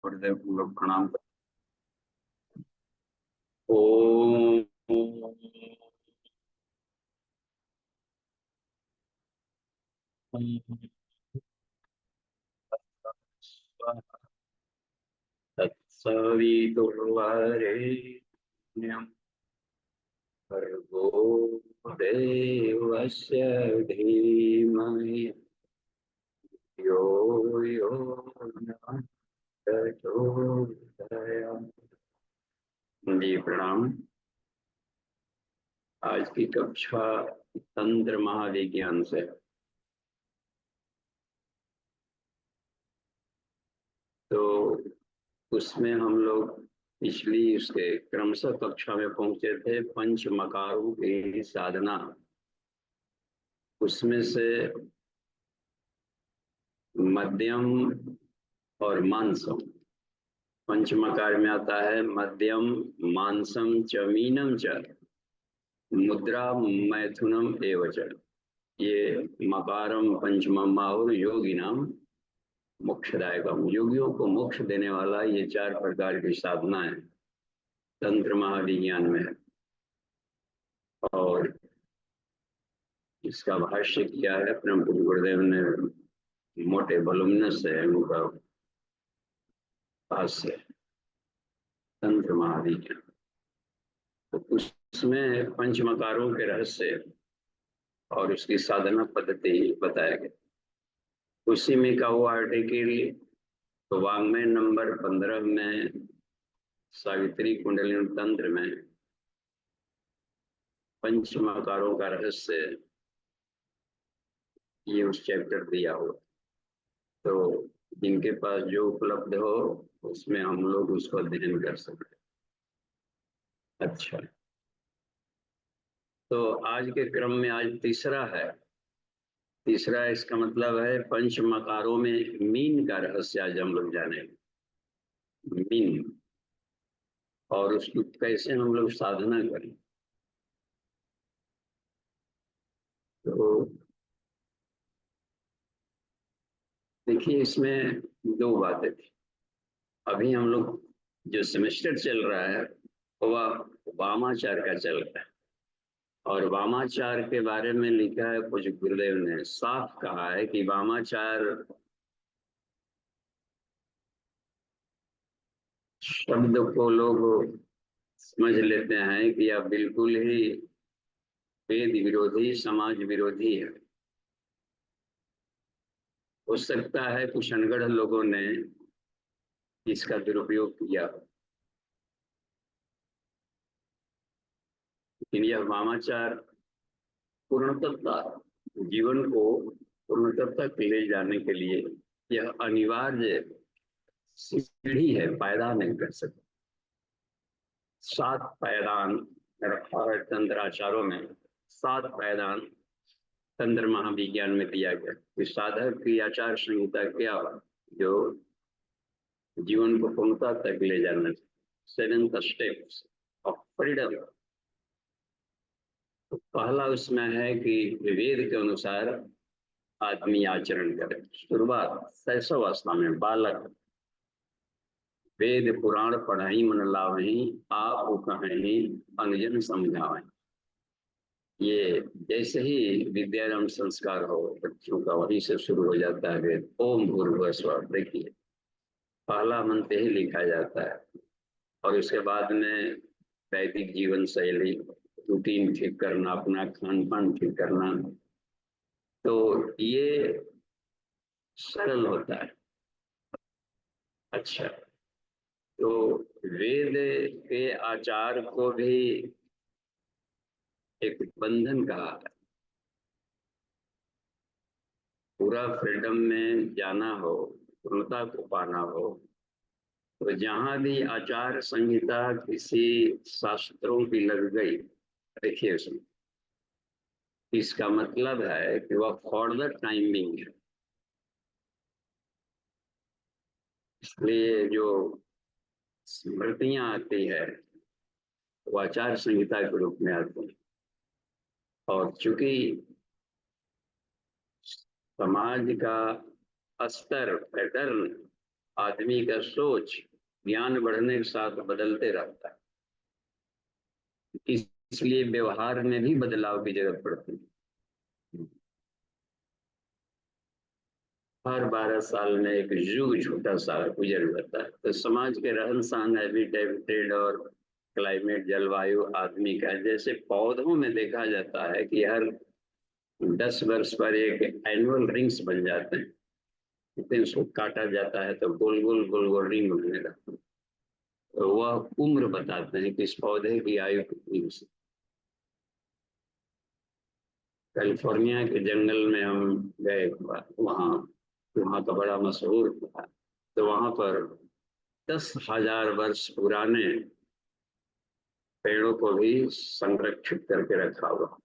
गुरुदेव को लोग प्रणाम कर। ओम तत्सवितुर्वरेण्यं भर्गो देवस्य धीमहि यो यो न प्रचोदयात्। जी प्रणाम। आज की कक्षा तंत्र महाविज्ञान से तो उसमें हम लोग पिछली उसके क्रमशः कक्षा में पहुंचे थे पंच मकारों की साधना। उसमें से मध्यम और मानसम। पंच मकार में आता है मध्यम मानसम च मीनम च मुद्रा मैथुनम एवच। ये मकारम पंचमम और योगिनाम मोक्षदायकम। योगियों को मोक्ष देने वाला ये चार प्रकार की साधना है तंत्र महाविज्ञान में। और इसका भाष्य किया है परम पूज्य गुरुदेव ने मोटे वॉल्यूमिनस है उनका भाष्य तंत्र महाविज्ञान। तो उसमें पंचमकारों के रहस्य और उसकी साधना पद्धति बताया गया। उसी में का हुआ आर्टिकल तो वाङ्मय नंबर 15 में सावित्री कुंडलिनी तंत्र में पंचमकारों का रहस्य ये उस चैप्टर दिया हुआ। तो जिनके पास जो उपलब्ध हो उसमें हम लोग उसको अध्ययन कर सकते। अच्छा, तो आज के क्रम में आज तीसरा है। तीसरा इसका मतलब है पंच मकारों में मीन का रहस्य आज हम लोग जाने। मीन और उसकी कैसे हम लोग साधना करें। तो देखिए इसमें दो बातें थी। अभी हम लोग जो सेमेस्टर चल रहा है वह वामाचार का चल रहा है और वामाचार के बारे में लिखा है कुछ गुरुदेव ने साफ कहा है कि वामाचार शब्द को लोग समझ लेते हैं कि यह बिल्कुल ही वेद विरोधी समाज विरोधी है। हो सकता है कुछ अनगढ़ लोगों ने इसका दुरुपयोग किया, लेकिन यह वामाचार पूर्णतः जीवन को पूर्णतः तक ले जाने के लिए यह अनिवार्य सीढ़ी है, पायदान नहीं कर सकते। 7 पायदान रखा है तंत्राचारों में। 7 पायदान तंत्र महाविज्ञान में दिया गया कि साधक की आचार संहिता क्या हो जो जीवन को पूर्णता तक ले जाना चाहिए। 7 स्टेप्स ऑफ फ्रीडम। तो पहला उसमें है कि वेद के अनुसार आदमी आचरण करे। शुरुआत शैशवावस्था में बालक वेद पुराण पढ़ाई मन लावही आप कहीं अनुजन समझावें। ये जैसे ही विद्यारंभ संस्कार हो बच्चों का वहीं से शुरू हो जाता है वेद। ओम भूर्भुवः स्वः। देखिए पहला मंत्र ही लिखा जाता है और उसके बाद में वैदिक जीवन शैली रूटीन ठीक करना, अपना खान पान ठीक करना। तो ये सरल होता है। अच्छा, तो वेद के आचार को भी एक बंधन कहा है। पूरा फ्रीडम में जाना हो, पूर्णता को पाना हो, तो जहां भी आचार संहिता किसी शास्त्रों की लग गई, देखिए उसमें इसका मतलब है कि वह फॉर द टाइमिंग है। इसलिए जो स्मृतियां आती है वो आचार संहिता के रूप में आती है। और चूंकि समाज का स्तर पैटर्न आदमी का सोच ज्ञान बढ़ने के साथ बदलते रहता है, इसलिए व्यवहार में भी बदलाव की जरूरत पड़ती है। हर 12 साल में एक युग छोटा सा गुजर जाता है। तो समाज के रहन सहन, हैबिटेट और क्लाइमेट, जलवायु आदमी का, जैसे पौधों में देखा जाता है कि हर 10 वर्ष पर एक एनुअल रिंग्स बन जाते हैं, फिर उसको काटा जाता है तो गोल गोल गोल गोल रिंग बनने लगता है। तो वह उम्र बताते हैं कि इस पौधे की आयु कितनी हो सकती। कैलिफोर्निया के जंगल में हम गए, वहाँ वहाँ का बड़ा मशहूर था। तो वहाँ पर 10,000 वर्ष पुराने पेड़ों को भी संरक्षित करके रखा हुआ,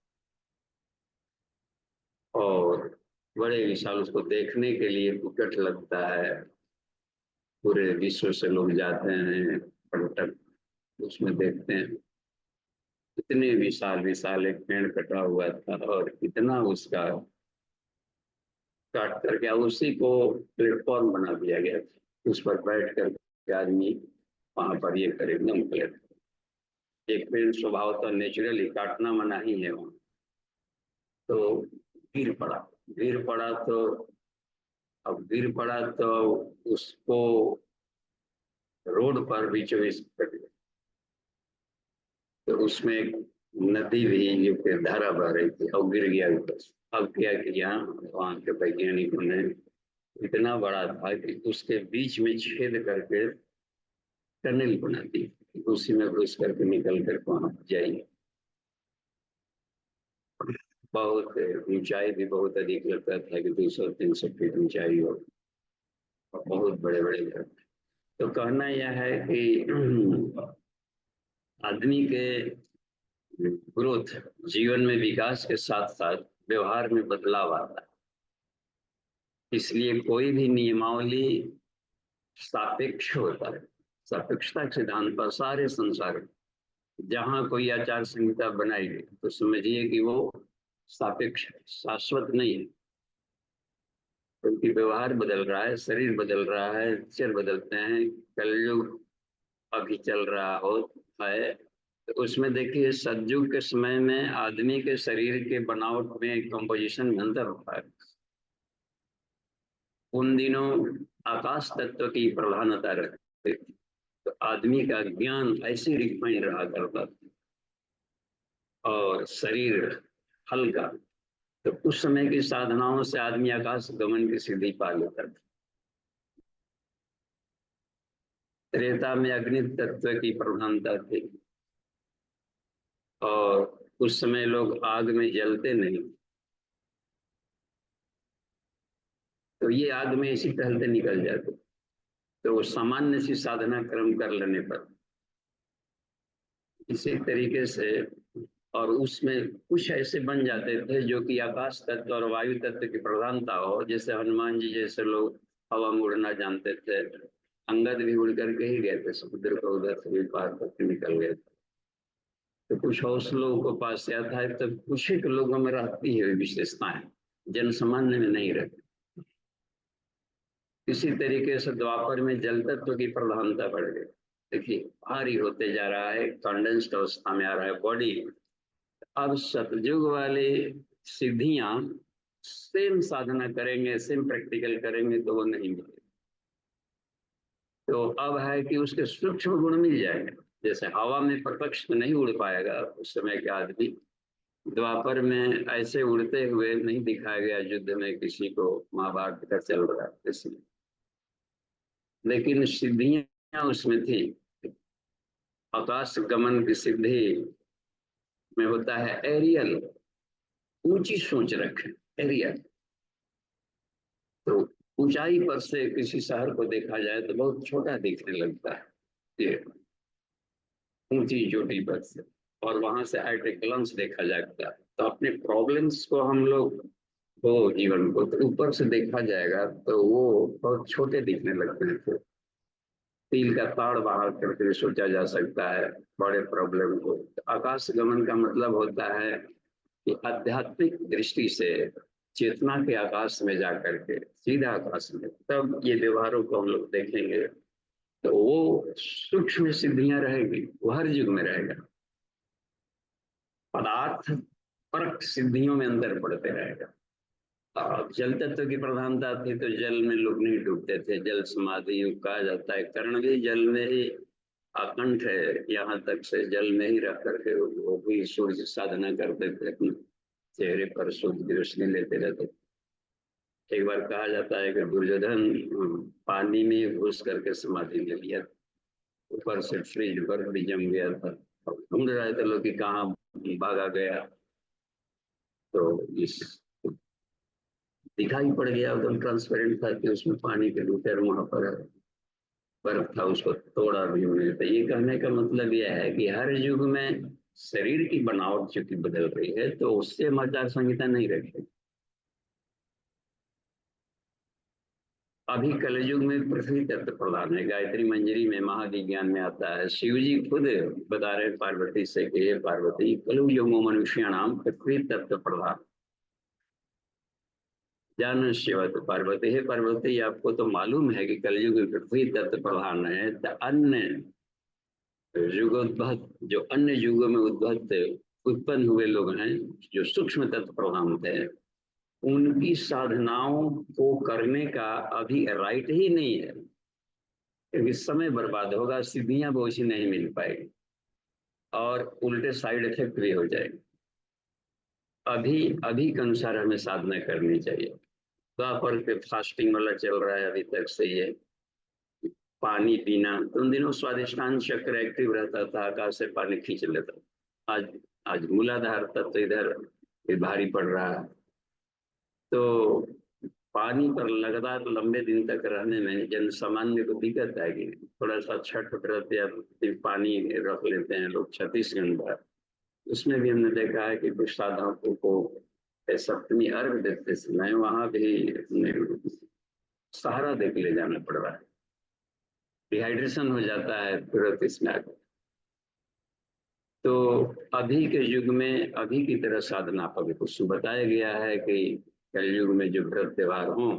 और बड़े विशाल, उसको देखने के लिए टिकट लगता है। पूरे विश्व से लोग जाते हैं, पर्यटक उसमें देखते हैं। इतने विशाल विशाल एक पेड़ कटा हुआ था, और इतना उसका काट करके उसी को प्लेटफॉर्म बना दिया गया था। उस पर बैठ कर आदमी वहां पर ये करे, एकदम प्लेटफॉर्म। एक पेड़ स्वभाव तो नेचुरली काटना मना ही है वहाँ। तो गिर पड़ा, गिर पड़ा तो अब गिर पड़ा तो उसको रोड पर बीचों बीच कट गया। तो उसमें एक नदी भी जो कि धारा बह रही थी, और गिर गया ऊपर से। अब क्या किया वहाँ के वैज्ञानिकों ने, इतना बड़ा था कि उसके बीच में छेद करके टनल बना दी, उसी में घुस करके निकल कर वहां जाएंगे। बहुत ऊंचाई भी बहुत अधिक लगता था कि 200-300 फीट ऊंचाई हो, और बहुत बड़े बड़े घर। तो कहना यह है कि आदमी के ग्रोथ, जीवन में विकास के साथ साथ व्यवहार में बदलाव आता है। इसलिए कोई भी नियमावली सापेक्ष होता है। सापेक्षता के सिद्धांत पर सारे संसार में जहाँ कोई आचार संहिता बनाई गई तो समझिए कि वो सापेक्ष, शाश्वत नहीं है, क्योंकि व्यवहार बदल रहा है, शरीर बदल रहा है, अक्षर बदलते हैं। कलयुग अभी चल रहा हो है, तो उसमें देखिए सतयुग के समय में आदमी के शरीर के बनावट में, कंपोजिशन में अंतर होता है। उन दिनों आकाश तत्व की प्रधानता रहती थी, तो आदमी का ज्ञान ऐसे रिफाइन रहा करता था, और शरीर हल्का। तो उस समय की साधनाओं से आदमी आकाश गमन की सिद्धि पा लेता था। त्रेता में अग्नि तत्व की प्रधानता थी, और उस समय लोग आग में जलते नहीं, तो ये आग में इसी टहलते निकल जाते। तो वो सामान्य सी साधना क्रम कर लेने पर इसी तरीके से, और उसमें कुछ ऐसे बन जाते थे जो कि आकाश तत्व और वायु तत्व की प्रधानता हो। जैसे हनुमान जी जैसे लोग हवा में उड़ना जानते थे, अंगद भी उड़ करके ही गए थे, समुद्र को उधर से भी पार करके निकल गए थे। तो कुछ हौसलों को पास किया था, तो कुछ एक लोगों में रहती है विशेषताएं, जन सामान्य में नहीं रहती। इसी तरीके से द्वापर में जल तत्व की प्रधानता बढ़ गई। देखिए भारी होते जा रहा है, कंडेंस्ड अवस्था में आ रहा है बॉडी। अब सतयुग वाले सिद्धियां सेम साधना करेंगे, सेम प्रैक्टिकल करेंगे तो वो नहीं मिलेगी। तो अब है कि उसके सूक्ष्म गुण मिल जाएंगे। जैसे हवा में प्रत्यक्ष में नहीं उड़ पाएगा उस समय के आदमी, द्वापर में ऐसे उड़ते हुए नहीं दिखाया गया युद्ध में किसी को, महाभारत का चल रहा है इसलिए, लेकिन सिद्धियां उसमें थी। आकाश गमन की सिद्धि में होता है एरियल, ऊंची सोच रखें, एरियल। तो ऊंचाई पर से किसी शहर को देखा जाए तो बहुत छोटा दिखने लगता है, ये ऊंची चोटी पर से, और वहां से एट ए ग्लांस देखा जाता है। तो अपने प्रॉब्लम्स को हम लोग, वो जीवन को तो ऊपर से देखा जाएगा तो वो बहुत छोटे दिखने लगते हैं। फिर तिल का ताड़ बाहर करके सोचा जा सकता है बड़े प्रॉब्लम को। आकाश गमन का मतलब होता है कि आध्यात्मिक दृष्टि से चेतना के आकाश में जा करके, सीधा आकाश में, तब ये व्यवहारों को हम लोग देखेंगे तो वो सूक्ष्म सिद्धियां रहेगी, वो हर युग में रहेगा। पदार्थ परक सिद्धियों में अंदर पड़ते रहेगा। जल तत्व की प्रधानता थी तो जल में लोग नहीं डूबते थे, जल समाधि युग कहा जाता है। कर्ण भी जल में ही आकंठ है, यहाँ तक से जल में ही रख करके वो भी सूर्य साधना करते थे, अपने चेहरे पर सूर्य की रोशनी लेते रहते थे। एक बार कहा जाता है कि दुर्योधन पानी में घुस करके समाधि ले लिया, ऊपर से फ्रिज बर्फ भी जम गया था, ढूंढ रहे थे लोग कि कहाँ भागा गया, तो इस दिखाई पड़ गया, एकदम ट्रांसपेरेंट था कि उसमें पानी के भीतर वहां पर बर्फ था, उसको तोड़ा भी उन्होंने। तो ये कहने का मतलब यह है कि हर युग में शरीर की बनावट चूंकि बदल रही है तो उससे हम आचार संहिता नहीं रखें। अभी कलयुग में पृथ्वी तत्व प्रधान है, गायत्री मंजरी में महाविज्ञान में आता है, शिव जी खुद बता रहे पार्वती से कि हे पार्वती कलयुग मनुष्य नाम पृथ्वी तत्व प्रधान जान शिवत पार्वती। है पार्वती, आपको तो मालूम है कि कलयुग में पृथ्वी तत्व प्रधान है, तो अन्य युगोद्भव जो अन्य युगों में उत्पन्न हुए लोग हैं जो सूक्ष्म तत्व प्रधान थे, उनकी साधनाओं को करने का अभी राइट ही नहीं है, क्योंकि समय बर्बाद होगा, सिद्धियां वो उसी नहीं मिल पाएगी और उल्टे साइड इफेक्ट भी हो जाएंगे। अभी अभी के अनुसार हमें साधना करनी चाहिए। द्वापर पे फास्टिंग वाला चल रहा है अभी तक से, ये पानी पीना, उन दिनों स्वादिष्टान चक्र एक्टिव रहता था, आकाश से पानी खींच लेता। आज आज मूलाधार तत्व इधर भारी पड़ रहा है, तो पानी पर लगातार लंबे दिन तक रहने में जन सामान्य को दिक्कत आएगी। थोड़ा सा छठ रहते हैं, पानी रख लेते हैं लोग 36 घंटा, उसमें भी हमने देखा है कि कुछ साधकों को सप्तमी अर्घ देते समय वहां भी सहारा दे के ले जाना पड़ रहा है, डिहाइड्रेशन हो जाता है तुरंत इसमें आकर। तो अभी के युग में अभी की तरह साधना पर कुछ बताया गया है कि कलयुग में जो व्रत त्योहार हों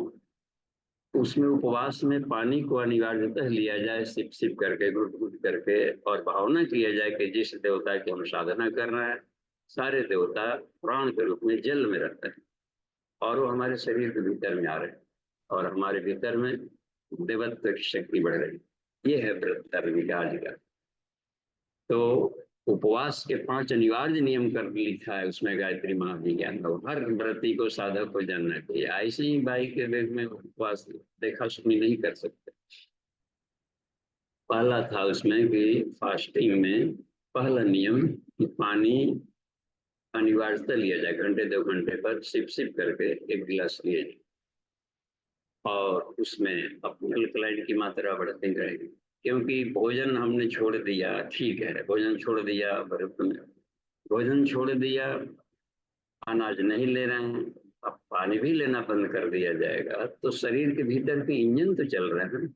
उसमें उपवास में पानी को अनिवार्यतः लिया जाए, सिप सिप करके, घुट घुट करके, और भावना किया जाए कि जिस देवता की हम साधना कर रहे हैं सारे देवता प्राण के रूप में जल में रहते हैं और वो हमारे शरीर के भीतर में आ रहे हैं और हमारे भीतर में देवत्व की शक्ति बढ़ रही है। ये है व्रत करने का आज का। तो उपवास के 5 अनिवार्य नियम कर लिखा है उसमें गायत्री महाविज्ञान का, हर व्रती को साधक को जानना चाहिए। ऐसे ही बाई के वेग में उपवास देखा सुनी नहीं कर सकते। पहला था उसमें कि फास्टिंग में पहला नियम कि पानी अनिवार्यता लिया जाए, घंटे 2 घंटे पर सिप सिप करके 1 गिलास लिए जाए और उसमें अपनी अल्कलाइन की मात्रा बढ़ती रहेगी। क्योंकि भोजन हमने छोड़ दिया, ठीक है, भोजन छोड़ दिया, भोजन छोड़ दिया, अनाज नहीं ले रहे हैं, अब पानी भी लेना बंद कर दिया जाएगा तो शरीर के भीतर के इंजन तो चल रहे हैं,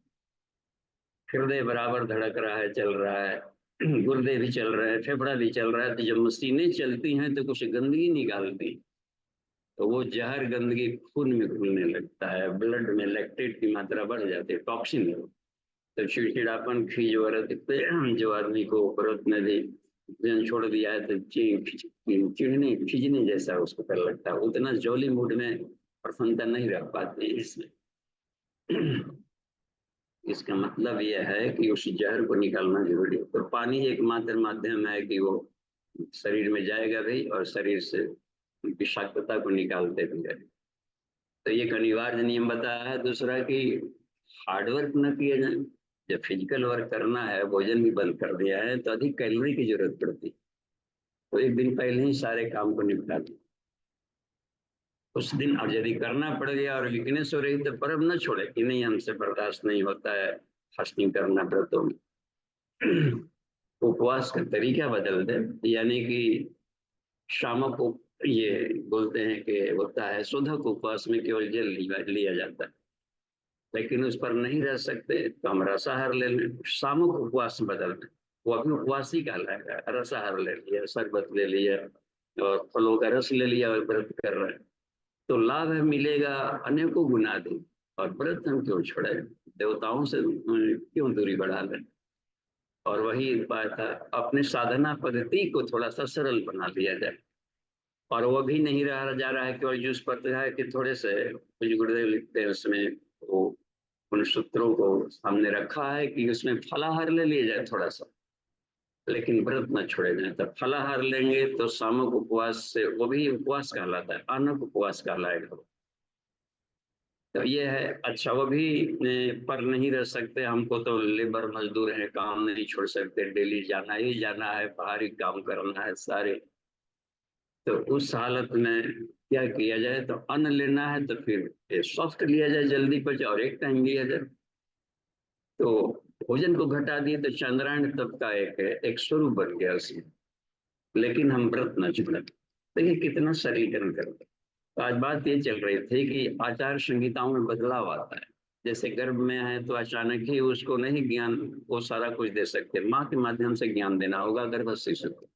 हृदय बराबर धड़क रहा है, चल रहा है, गुर्दे भी चल रहे हैं, फेफड़ा भी चल रहा है। तो जब मशीनें चलती हैं तो कुछ गंदगी निकालती, तो वो जहर गंदगी खून में घुलने लगता है, ब्लड में लैक्टेट की मात्रा बढ़ जाती है, टॉक्सिन। तो चिड़चिड़ापन, खीज वगैरह, जो आदमी को व्रत में भी भोजन छोड़ दिया है तो चिढ़ने खींचने जैसा उसको कर लगता है, उतना जॉली मूड में प्रसन्नता नहीं रख पाते इसमें। इसका मतलब यह है कि उस जहर को निकालना जरूरी है। तो पानी एकमात्र माध्यम है कि वो शरीर में जाएगा भी और शरीर से विषाक्तता को निकालते भी है। तो ये एक अनिवार्य नियम बताया है। दूसरा कि हार्डवर्क न किया जाए, जब फिजिकल वर्क करना है, भोजन भी बंद कर दिया है तो अधिक कैलोरी की जरूरत पड़ती, तो एक दिन पहले ही सारे काम को निपटा दिया। उस दिन अब यदि करना पड़ गया और वीकनेस हो रही तो पर्व न छोड़े कि नहीं हमसे बर्दाश्त नहीं होता है फास्टिंग करना व्रतों में। उपवास का तरीका बदल दे, यानी कि शाम को ये बोलते हैं कि होता है शोधक उपवास में केवल जल लिया जाता है, लेकिन उस पर नहीं रह सकते तो हम रसाहार ले लें। शाम को उपवास बदल दें, वो अभी उपवास ही कहलाएगा, रसाहार ले लिया, शरबत ले लिया और फलों का रस ले लिया और व्रत कर रहे हैं। तो लाभ है मिलेगा अनेकों गुना अधिक। और व्रत हम क्यों छोड़े, देवताओं से क्यों दूरी बढ़ा लें। और वही बात है, अपने साधना पद्धति को थोड़ा सा सरल बना लिया जाए। और वो भी नहीं रहा जा रहा है केवल यूज पर है कि थोड़े से कुछ गुरुदेव लिखते हैं उसमें, वो उन सूत्रों को हमने रखा है कि उसमें फलाहार ले लिया जाए थोड़ा सा, लेकिन व्रत न छोड़े जाए। तो फलाहार लेंगे तो सामूहिक उपवास से, वो भी उपवास कहलाता है, अनक उपवास कहलाएगा। तो ये है। अच्छा, वो भी पर नहीं रह सकते, हमको तो लेबर मजदूर है, काम नहीं छोड़ सकते, डेली जाना ही जाना है, बाहरी काम करना है सारे। तो उस हालत में क्या किया जाए, तो अन्न लेना है तो फिर सॉफ्ट लिया जाए, जल्दी पचे, और एक टाइम लिया जाए। तो भोजन को घटा दिए तो चंद्रायण तप का एक स्वरूप बन गया उसमें। लेकिन हम व्रत न छोड़े, देखिए कितना सरलीकरण करते। तो आज बात ये चल रही थी कि आचार संहिताओं में बदलाव आता है। जैसे गर्भ में है तो अचानक ही उसको नहीं ज्ञान, वो सारा कुछ दे सकते, माँ के माध्यम से ज्ञान देना होगा गर्भ शिशु को।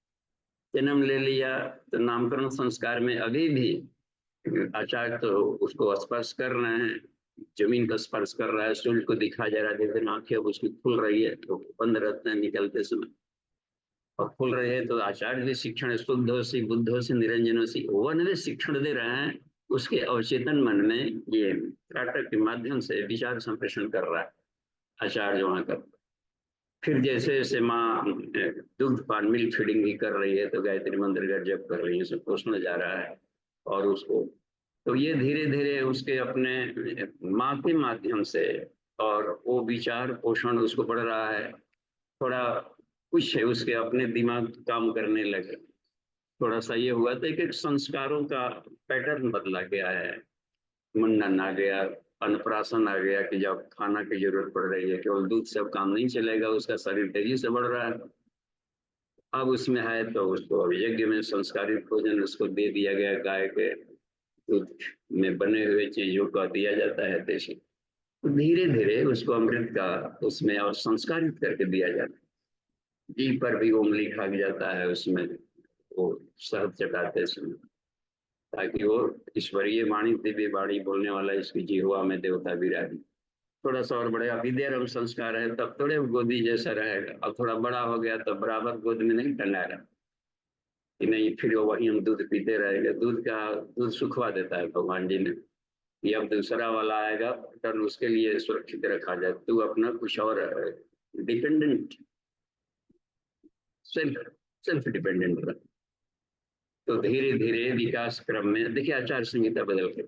जन्म ले लिया तो नामकरण संस्कार में अभी भी आचार्य तो उसको स्पर्श कर रहे हैं, जमीन का स्पर्श कर रहा है, सूर्य को दिखा जा रहा है, जैसे आंखें उसकी खुल रही है तो बंद रहते हैं निकलते समय, और खुल रहे हैं तो आचार्य भी शिक्षण शुद्ध से बुद्ध से निरंजन से वन भी शिक्षण दे रहे हैं। उसके अवचेतन मन में ये त्राटक के माध्यम से विचार संप्रेषण कर रहा है आचार्य वहां कर। फिर जैसे जैसे माँ दुग्ध पान मिल्क फीडिंग भी कर रही है तो गायत्री मंत्र का जप कर रही है, उसे पोषण जा रहा है। और उसको तो ये धीरे धीरे उसके अपने माँ के माध्यम से, और वो विचार पोषण उसको बढ़ रहा है। थोड़ा कुछ है उसके अपने दिमाग काम करने लगे, थोड़ा सा ये हुआ तो एक एक संस्कारों का पैटर्न बदला गया है। मुंडन आ गया, अन्नप्राशन आ गया कि जब खाना की जरूरत पड़ रही है, केवल दूध से अब काम नहीं चलेगा, उसका शरीर तेजी से बढ़ रहा है। अब उसमें है तो उसको अब यज्ञ में संस्कारित भोजन उसको दे दिया गया, गाय के दूध में बने हुए चीजों का दिया जाता है देशी। तो धीरे धीरे उसको अमृत का उसमें और संस्कारित करके दिया जाता है। जी पर भी उंगली खा जाता है उसमें, वो शहद चटाते समय, ताकि वो ईश्वरीय वाणी दिव्य वाणी बोलने वाला इसकी जिह्वा में देवता विराजी। थोड़ा सा और बढ़ेगा, विद्यारंभ संस्कार है तब थोड़े गोदी जैसा रहेगा। अब थोड़ा बड़ा हो गया तो बराबर गोद में नहीं टंगा रहा कि नहीं, फिर वो वही हम दूध पीते रहेंगे। दूध सुखवा देता है भगवान जी ने, कि अब दूसरा वाला आएगा टर्न, उसके लिए सुरक्षित रखा जाए, तू अपना कुछ और डिपेंडेंट, सेल्फ सेल्फ डिपेंडेंट रह। तो धीरे धीरे विकास क्रम में देखिए आचार संहिता बदल गई।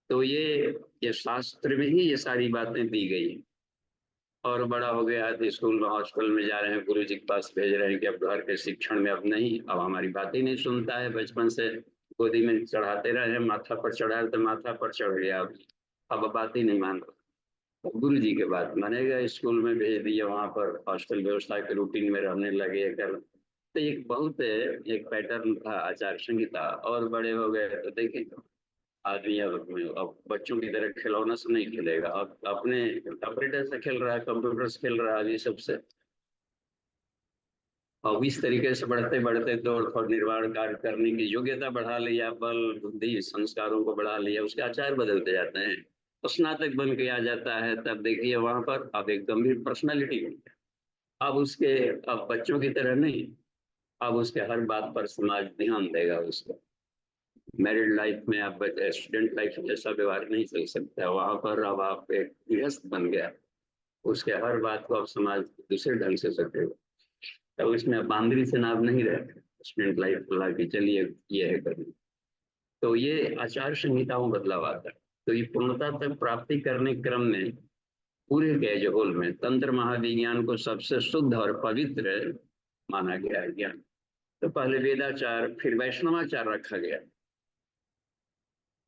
तो ये शास्त्र में ही ये सारी बातें दी गई हैं। और बड़ा हो गया तो स्कूल में हॉस्टल में जा रहे हैं, गुरु जी के पास भेज रहे हैं कि अब घर के शिक्षण में अब नहीं, अब हमारी बात ही नहीं सुनता है। बचपन से गोदी में चढ़ाते रहे, माथा पर चढ़ाए तो माथा पर चढ़ गया, अब बात ही नहीं मान रहा। गुरु जी के बात मानेगा, स्कूल में भेज दिया, वहां पर हॉस्टल व्यवस्था के रूटीन में रहने लगे कर। तो एक बहुत एक पैटर्न था आचार संहिता। और बड़े हो गए तो देखिए आदमी अब बच्चों की तरह खिलौना से नहीं खेलेगा, अब अपने ऑपरेटर से खेल रहा है, कंप्यूटर से खेल रहा है, ये सबसे। अब इस तरीके से बढ़ते बढ़ते तो और निर्माण कार्य करने की योग्यता बढ़ा लिया, बल बुद्धि संस्कारों को बढ़ा लिया, उसके आचार बदलते जाते हैं। तो स्नातक बन के आ जाता है, तब देखिए वहां पर अब एक गंभीर पर्सनालिटी बन गया। अब उसके, अब बच्चों की तरह नहीं, अब उसके हर बात पर समाज ध्यान देगा उसको। मैरिड लाइफ में आप स्टूडेंट लाइफ जैसा व्यवहार नहीं चल सकता, वहां पर अब आप एक गृहस्थ बन गया, उसके हर बात को अब समाज दूसरे ढंग से सकेगा। तो इसमें बाउंड्री से नाप नहीं रहते स्टूडेंट लाइफ ला के चलिए ये है करनी। तो ये आचार संहिताओं बदलाव आता है। तो ये पूर्णता तक प्राप्ति करने क्रम में पूरे के होल में तंत्र महाविज्ञान को सबसे शुद्ध और पवित्र माना गया है ज्ञान। तो पहले वेदाचार फिर वैष्णवाचार रखा गया,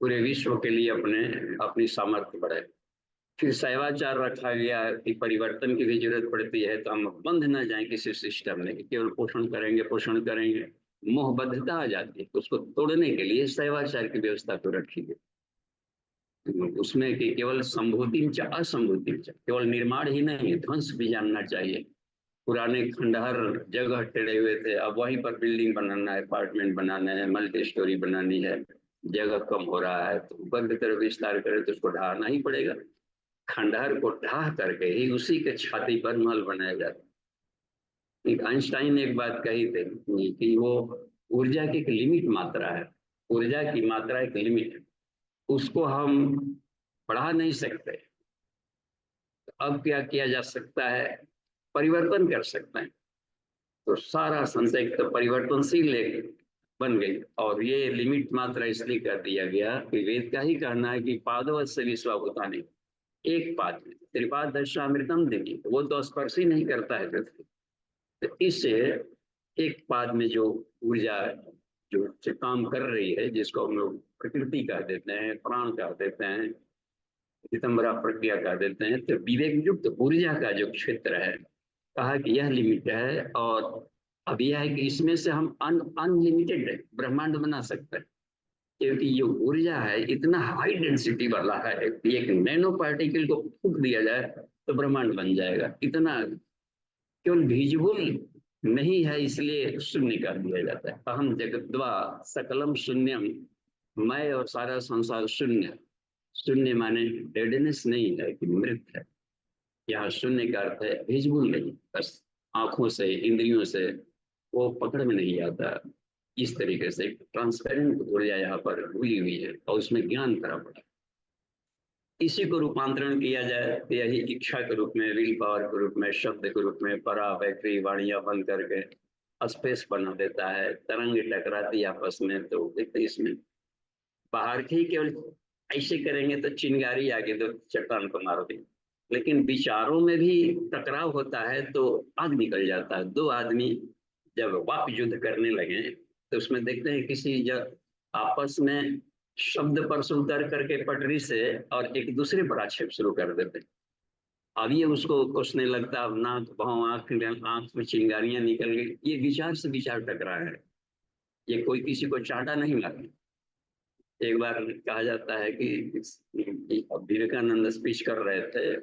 पूरे विश्व के लिए अपने अपनी सामर्थ्य बढ़े। फिर शैवाचार रखा गया कि परिवर्तन की भी जरूरत पड़ती है तो हम बंध न जाए किसी सिस्टम में, केवल पोषण करेंगे, मोहबद्धता आ जाती है, तो उसको तोड़ने के लिए शैवाचार की व्यवस्था तो रखी गई। उसमें कि केवल संभूति असंभूति, केवल निर्माण ही नहीं, ध्वंस भी जानना चाहिए। पुराने खंडहर जगह टेढ़े हुए थे, अब वहीं पर बिल्डिंग बनाना है, अपार्टमेंट बनाना है, मल्टी स्टोरी बनानी है, जगह कम हो रहा है तो ऊपर की तरफ विस्तार करे तो उसको ढाना ही पड़ेगा। खंडहर को ढा करके ही उसी के छाती पर महल बनाया जाता है। एक आइंस्टाइन ने एक बात कही थी कि वो ऊर्जा की एक लिमिट मात्रा है, ऊर्जा की मात्रा एक लिमिट है, उसको हम बढ़ा नहीं सकते। अब क्या किया जा सकता है, परिवर्तन कर सकते हैं। तो सारा संशय तो परिवर्तनशील एक बन गई, और ये लिमिट मात्रा इसलिए कर दिया गया कि वेद का ही कहना है कि पादवत से विश्वाभूतानि, एक पाद में त्रिपाद दशामृतम देवी, वो तो स्पर्श ही नहीं करता है पृथ्वी। तो इससे एक पाद में जो ऊर्जा जो काम कर रही है, जिसको हम लोग प्रकृति कह देते हैं, प्राण कह देते हैं, सितंबरा प्रक्रिया कह देते हैं, तो विवेक युक्त ऊर्जा का जो क्षेत्र है, कहा कि यह लिमिट है। और अब यह है कि इसमें से हम अनलिमिटेड ब्रह्मांड बना सकते हैं, क्योंकि ये ऊर्जा है इतना हाई डेंसिटी वाला है कि एक नैनो पार्टिकल को फूंक दिया जाए तो ब्रह्मांड बन जाएगा। इतना केवल विजिबल नहीं है, इसलिए शून्य कर दिया जाता है। अहम जगद्वा सकलम शून्यम, मैं और सारा संसार शून्य। शून्य माने डेडनेस नहीं है कि मृत है, यहाँ शून्य का अर्थ है विजिबल नहीं, बस आंखों से इंद्रियों से वो पकड़ में नहीं आता। इस तरीके से ट्रांसपेरेंट ऊर्जा यहाँ पर हुई हुई है और उसमें ज्ञान भरा पड़ा। इसी को रूपांतरण किया जाए तो यही इच्छा के रूप में, विल पावर के रूप में, शब्द के रूप में परा बैटरी वाणियां बंद करके स्पेस बना देता है। तरंग टकराती आपस में तो इसमें बाहर के ही केवल ऐसे करेंगे तो चिंगारी आगे तो चट्टान को मार देंगे, लेकिन विचारों में भी टकराव होता है तो आग निकल जाता है। दो आदमी जब वाक युद्ध करने लगे तो उसमें देखते हैं किसी जब आपस में शब्द पर से उतर करके पटरी से और एक दूसरे पर आक्षेप शुरू कर देते हैं। अब ये उसको कोसने लगता, अब नाक भाव आंख आंख में चिंगारियां निकल गई, ये विचार से विचार टकरा है, ये कोई किसी को चाटा नहीं लगा। एक बार कहा जाता है कि विवेकानंद स्पीच कर रहे थे,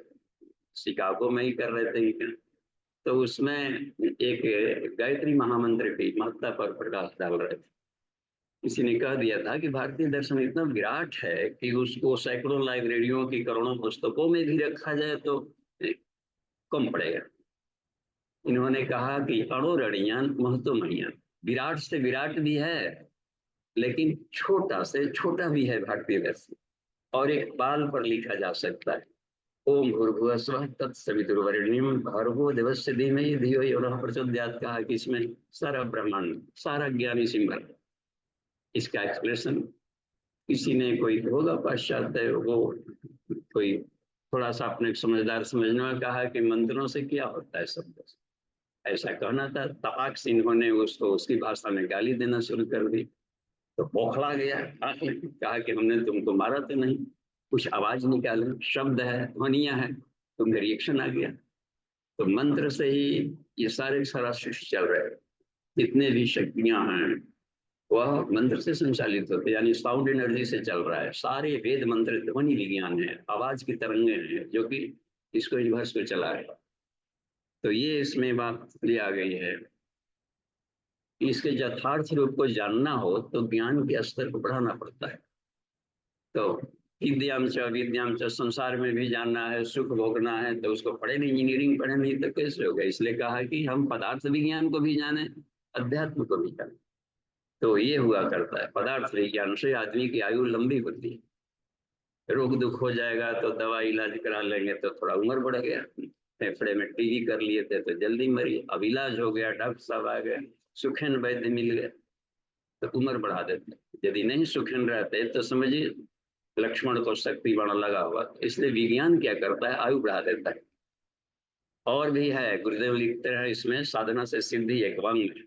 शिकागो में ही कर रहे थे, तो उसमें एक गायत्री महामंत्र की महत्ता पर प्रकाश डाल रहे थे। किसी ने कह दिया था कि भारतीय दर्शन इतना विराट है कि उसको सैकड़ों लाइब्रेरियों की करोड़ों पुस्तकों में भी रखा जाए तो कम पड़ेगा। इन्होंने कहा कि अणोरणियान महतो महियान, विराट से विराट भी है लेकिन छोटा से छोटा भी है भारतीय दर्शन, और एक बाल पर लिखा जा सकता है, ओम भूर्भुवः स्वः तत्सवितुर्वरेण्यं भर्गो देवस्य धीमहि धियो यो नः प्रचोदयात्। कहा कि इसमें सारा ब्रह्मांड, सारा ज्ञान इसी में भरा। इसका एक्सप्रेशन किसी ने, कोई होगा पाश्चात्य, वो कोई थोड़ा सा अपने समझदार समझने में कहा कि मंत्रों से क्या होता है शब्द, ऐसा कहना था। तपाक से इन्होंने उसको उसकी भाषा में गाली देना शुरू कर दी, तो बौखला गया, कहा कि हमने तुमको मारा तो नहीं, कुछ आवाज निकाले, शब्द है, ध्वनियां है, तुम्हें रिएक्शन आ गया। तो मंत्र से ही ये सारा सृष्टि चल रहा है, जितने भी शक्तियां हैं वह मंत्र से संचालित होते, यानी साउंड एनर्जी से चल रहा है। सारे वेद मंत्र ध्वनि विज्ञान है, आवाज की तरंगे हैं जो कि इसको यूनिवर्स को चला है। तो ये इसमें बात लिया गई है कि इसके यथार्थ रूप को जानना हो तो ज्ञान के स्तर को बढ़ाना पड़ता है। तो विद्याम च विद्याम च, संसार में भी जानना है, सुख भोगना है, तो उसको पढ़े नहीं, इंजीनियरिंग पढ़े नहीं तो कैसे होगा। इसलिए कहा कि हम पदार्थ विज्ञान को भी जाने, अध्यात्म को भी जाने। तो ये हुआ करता है, पदार्थ विज्ञान से आदमी की आयु लंबी होती है। रोग दुख हो जाएगा तो दवा इलाज करा लेंगे तो थोड़ा उम्र बढ़ गया, फेफड़े में टीबी कर लिए थे तो जल्दी मरी, अब इलाज हो गया, डॉक्टर साहब आ गए, सुखेन वैद्य मिल गए तो उम्र बढ़ा देते। यदि नहीं सुखेन रहते तो समझिए लक्ष्मण को शक्ति बाण लगा हुआ। इसलिए विज्ञान क्या करता है, आयु बढ़ा देता है। और भी है, गुरुदेव लिखते हैं इसमें, साधना से सिद्धि एक अंग है,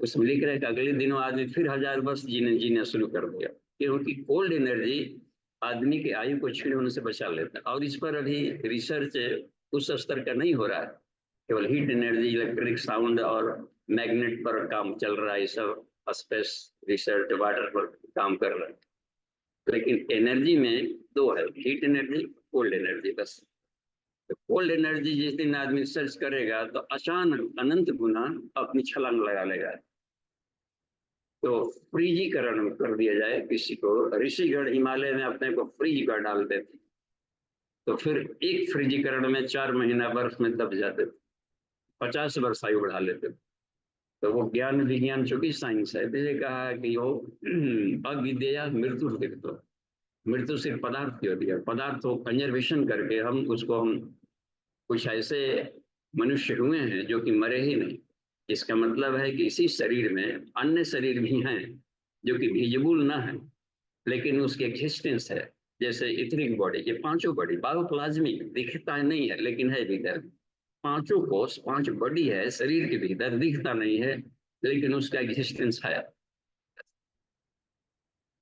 उसमें लिख रहे हैं कि अगले दिनों आदमी फिर 1000 वर्ष जीना शुरू कर दिया, क्योंकि कोल्ड एनर्जी आदमी के आयु को छीन होने से बचा लेता है। और इस पर अभी रिसर्च उस स्तर का नहीं हो रहा है, केवल हीट एनर्जी, इलेक्ट्रिक, साउंड और मैग्नेट पर काम चल रहा है, सब स्पेस रिसर्च, वाटर पर काम कर रहा है। लेकिन एनर्जी में दो है, हीट एनर्जी, कोल्ड एनर्जी, बस। तो कोल्ड एनर्जी जिस दिन आदमी सर्च करेगा तो अचानक अनंत गुना अपनी छलांग लगा लेगा। तो फ्रीजीकरण कर दिया जाए किसी को। ऋषिगण हिमालय में अपने को फ्रीज कर डालते थे, तो फिर एक फ्रीजीकरण में 4 महीना बर्फ में दब जाते थे, 50 वर्ष आयु बढ़ा लेते थे। तो वो ज्ञान विज्ञान चूंकि साइंस है, तो ये कहा कि वो अविद्या मृत्यु तीर्थ, मृत्यु सिर्फ पदार्थ की होती है। पदार्थ को कंजर्वेशन करके हम कुछ ऐसे मनुष्य हुए हैं जो कि मरे ही नहीं। इसका मतलब है कि इसी शरीर में अन्य शरीर भी हैं जो कि विजिबल ना है, लेकिन उसकी एग्जिस्टेंस है। जैसे इथरिक बॉडी, ये पांचों बॉडी बायोप्लाज्मिक दिखता नहीं है लेकिन है भीतर। पांचों कोष, 5 बॉडी है शरीर के भीतर, दिखता नहीं है लेकिन उसका एग्जिस्टेंस है।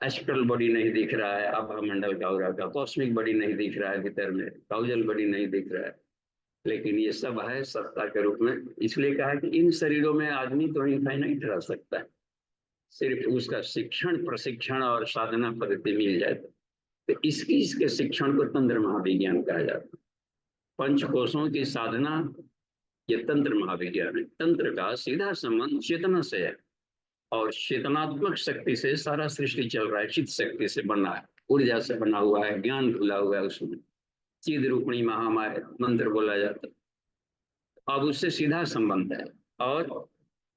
एस्ट्रल बॉडी नहीं दिख रहा है, आभा मंडल का हो रहा था, कॉस्मिक बॉडी नहीं दिख रहा है भीतर में, काउजल बॉडी नहीं दिख रहा है, लेकिन ये सब है सत्ता के रूप में। इसलिए कहा कि इन शरीरों में आदमी तो इनफाइनाइट रह सकता है, सिर्फ उसका शिक्षण, प्रशिक्षण और साधना पद्धति मिल जाए। तो इसके शिक्षण को तंत्र महाविज्ञान कहा जाता है। पंचकोशों की साधना, ये तंत्र महाविज्ञान है। तंत्र का सीधा संबंध चेतना से है, और चेतनात्मक शक्ति से सारा सृष्टि चल रहा है। चित्त शक्ति से बना है, ऊर्जा से बना हुआ है, ज्ञान खुला हुआ है उसमें। चिद रूपणी महामाया मंत्र बोला जाता है। अब उससे सीधा संबंध है। और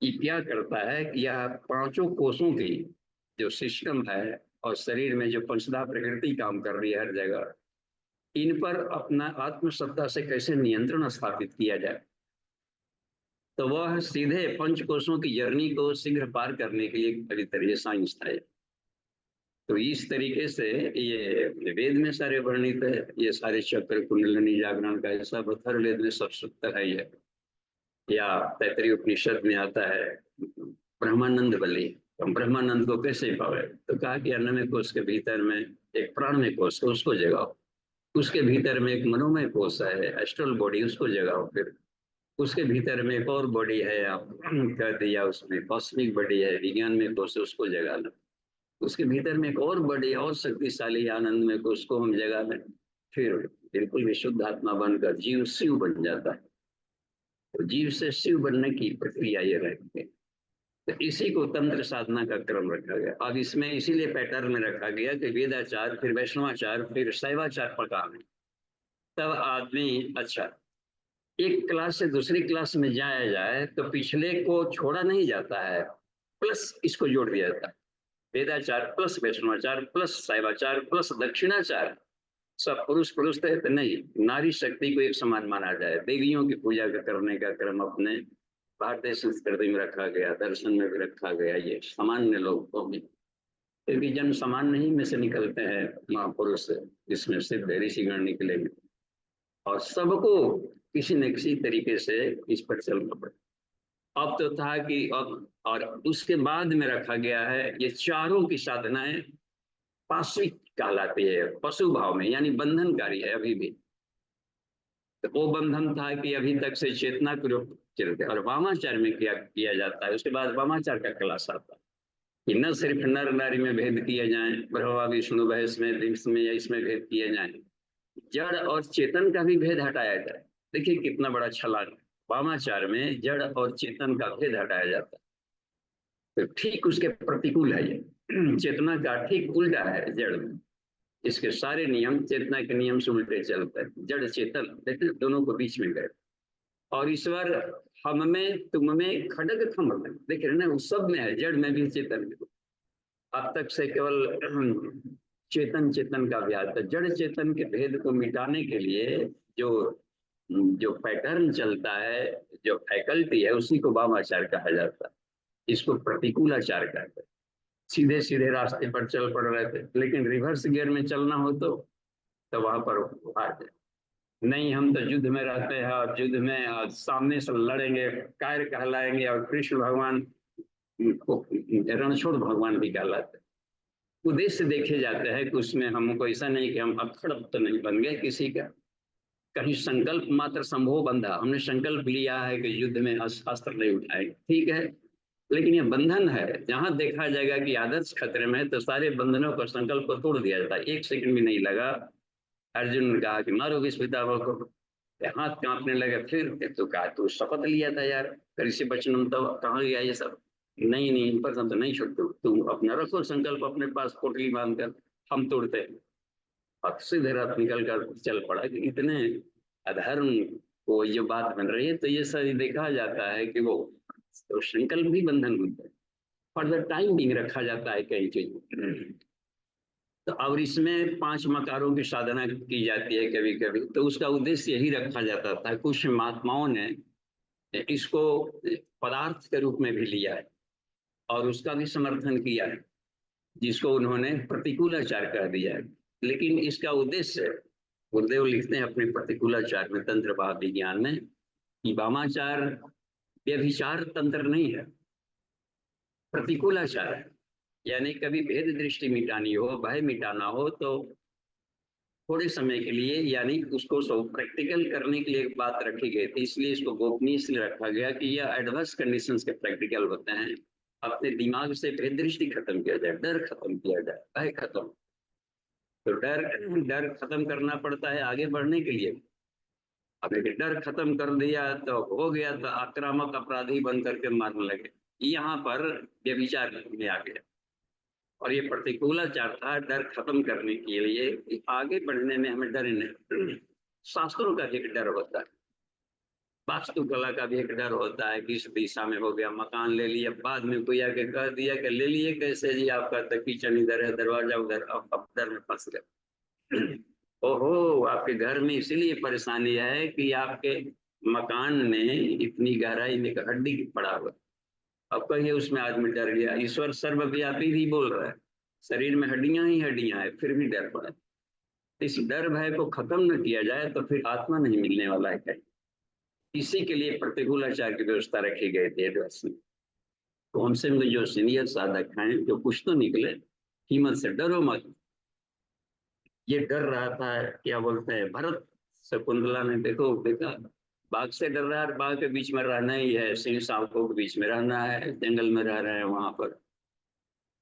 ये क्या करता है कि यह पांचों कोषों की जो सिस्टम है और शरीर में जो पंचधा प्रकृति काम कर रही है हर जगह, इन पर अपना आत्मसत्ता से कैसे नियंत्रण स्थापित किया जाए। तो वह सीधे पंचकोशों की जर्नी को शीघ्र पार करने के लिए पवित्र साइंस था। तो इस तरीके से ये वेद में सारे वर्णित है, ये सारे चक्र, कुंडलिनी, जागरण का, ये सब अथर्ववेद में सब सूत्र है ये। या तैतरीय उपनिषद में आता है ब्रह्मानंद बलि। तो ब्रह्मानंद को कैसे पावे, तो कहा कि अन्नमय कोश के भीतर में एक प्राणमय कोश है, उसको जगाओ। उसके भीतर में एक मनोमय कोश है, एस्ट्रल बॉडी, उसको जगाओ। फिर उसके भीतर में एक और बॉडी है, आप कह दिया उसमें कॉस्मिक बॉडी है, विज्ञान में कोश, उसको जगा लो। उसके भीतर में एक और बॉडी और शक्तिशाली आनंद में कोश को हम जगा लें, फिर बिल्कुल विशुद्ध आत्मा बनकर जीव शिव बन जाता है। तो जीव से शिव बनने की प्रक्रिया ये रहती है। तो इसी को तंत्र साधना का क्रम रखा गया। अब इसमें इसीलिए पैटर्न में रखा गया कि वेदाचार, फिर वैष्णवाचार, फिर शैवाचार पका है। तब आदमी, अच्छा, एक क्लास से दूसरी क्लास में जाया जाए तो पिछले को छोड़ा नहीं जाता है, प्लस इसको जोड़ दिया जाता है। वेदाचार प्लस वैष्णवाचार प्लस शैवाचार प्लस दक्षिणाचार, सब पुरुष पुरुष थे तो नहीं, नारी शक्ति को एक समान माना जाए। देवियों की पूजा करने का क्रम अपने भारतीय संस्कृति में रखा गया, दर्शन में भी रखा गया। ये सामान्य लोग को भी, क्योंकि जन सामान्य ही में से निकलते हैं महापुरुष, जिसमें सिद्ध ऋषिगण निकलेंगे, और सबको किसी न किसी तरीके से इस पर चलना पड़े। अब तो था कि अब, और उसके बाद में रखा गया है ये चारों की साधनाएं पाश्विक कहलाती है, पशु भाव में, यानी बंधनकारी है अभी भी। तो वो बंधन था कि अभी तक से चेतना के रूप चलते, और वामाचार में किया जाता है। उसके बाद वामाचार का क्लास आता है कि न सिर्फ नर नारी में भेद किए जाए, ब्रह्मा विष्णु महेश में, दिव्स में या इसमें भेद किए जाए, जड़ और चेतन का भी भेद हटाया जाए। देखिए कितना बड़ा छलांग, वामाचार में जड़ और चेतन का भेद हटाया जाता है। तो ठीक उसके प्रतिकूल है ये। चेतना का ठीक उल्टा है जड़ में। इसके सारे नियम चेतना के नियम से उल्टे चलते हैं। जड़ चेतन देखिए दोनों को बीच में गए, और ईश्वर हम में, तुम में, खड़ग खम में, देख रहे ना, उस सब में है, जड़ में भी चेतन में। अब तक से केवल चेतन चेतन का व्याज था। जड़ चेतन के भेद को मिटाने के लिए जो जो पैटर्न चलता है, जो फैकल्टी है, उसी को वामाचार कहा जाता है। इसको प्रतिकूलाचार कहते हैं। सीधे सीधे रास्ते पर चल पड़ रहे थे, लेकिन रिवर्स गियर में चलना हो तो वहां पर हार जाए। नहीं, हम तो युद्ध में रहते हैं, और युद्ध में सामने से लड़ेंगे, कायर कहलाएंगे, और कृष्ण भगवान को रणछोड़ भगवान भी कहलाते हैं। उद्देश्य देखे जाते हैं कि उसमें हमको ऐसा नहीं कि हम अखड़ तो नहीं बन गए किसी का, कहीं संकल्प मात्र संभव बंधा, हमने संकल्प लिया है कि युद्ध में अस्त्र नहीं उठाएंगे, ठीक है, लेकिन ये बंधन है। जहां देखा जाएगा कि आदर्श खतरे में, तो सारे बंधनों को, संकल्प को तोड़ दिया जाता है। 1 सेकंड भी नहीं लगा। अर्जुन ने कहा कि मारो इस पितामह को, हाथ कांपने लगे। फिर तो कहा, तू शपथ लिया था यार, ऋषि बचनम, तो कहाँ गया ये सब। नहीं नहीं, पर हम तो नहीं छोड़ते, तुम अपना रखो संकल्प अपने पास पोटली बांध कर, हम तोड़ते हैं। और सीधे रात निकल कर चल पड़ा कि इतने अधर्म को ये बात बन रही है। तो ये सारी देखा जाता है कि वो तो संकल्प भी बंधन होता है, फॉर द टाइम बिंग रखा जाता है कई चीज। तो और इसमें 5 मकारों की साधना की जाती है कभी कभी, तो उसका उद्देश्य यही रखा जाता था। कुछ महात्माओं ने इसको पदार्थ के रूप में भी लिया है और उसका भी समर्थन किया है, जिसको उन्होंने प्रतिकूलाचार कह दिया है। लेकिन इसका उद्देश्य, गुरुदेव लिखते हैं अपने प्रतिकूलाचार में, तंत्र भाव विज्ञान में, कि वामाचार व्यभिचार तंत्र नहीं है, प्रतिकूलाचार है। यानी कभी भेद दृष्टि मिटानी हो, भय मिटाना हो, तो थोड़े समय के लिए, यानी उसको सब प्रैक्टिकल करने के लिए एक बात रखी गई थी। इसलिए इसको गोपनीय इसलिए रखा गया कि यह एडवर्स कंडीशंस के प्रैक्टिकल होते हैं। अपने दिमाग से भेद दृष्टि खत्म किया जाए, डर खत्म किया जाए, भय खत्म। तो डर डर खत्म करना पड़ता है आगे बढ़ने के लिए। अब एक डर खत्म कर दिया तो हो गया, तो आक्रामक अपराधी बन करके मारने लगे। यहाँ पर व्यभिचार में आ गया। और ये प्रतिकूलाचार था डर खत्म करने के लिए कि आगे बढ़ने में हमें डर नहीं। शास्त्रों का भी एक डर होता है, वास्तुकला का भी एक डर होता है कि इस दिशा में हो गया, मकान ले लिया, बाद में कोई आके कह दिया कि ले लिए कैसे जी, आपका तो किचन इधर है, दरवाजा उधर, अब डर में फंस गए। ओहो, आपके घर में इसीलिए परेशानी है कि आपके मकान में इतनी गहराई में एक हड्डी पड़ा हुआ। अब कहिए उसमें आदमी डर गया। ईश्वर सर्वव्यापी भी बोल रहा है, शरीर में हड्डियां ही हड्डियां है, फिर भी डर पड़ा। इस डर भय को खत्म न किया जाए तो फिर आत्मा नहीं मिलने वाला है कहीं। इसी के लिए प्रतिकूलाचार की व्यवस्था रखी गई थी एडवाइस में। तो हमसे में जो सीनियर साधक हैं, जो कुछ तो निकले, हिम्मत से डरो मत। ये डर रहा था, क्या बोलते हैं, भरत शकुंतला ने देखो देखा, बाघ से डर रहा है, बाघ के बीच में रहना ही है, सिंह सांपों के बीच में रहना है, जंगल में रह रहे हैं वहां पर।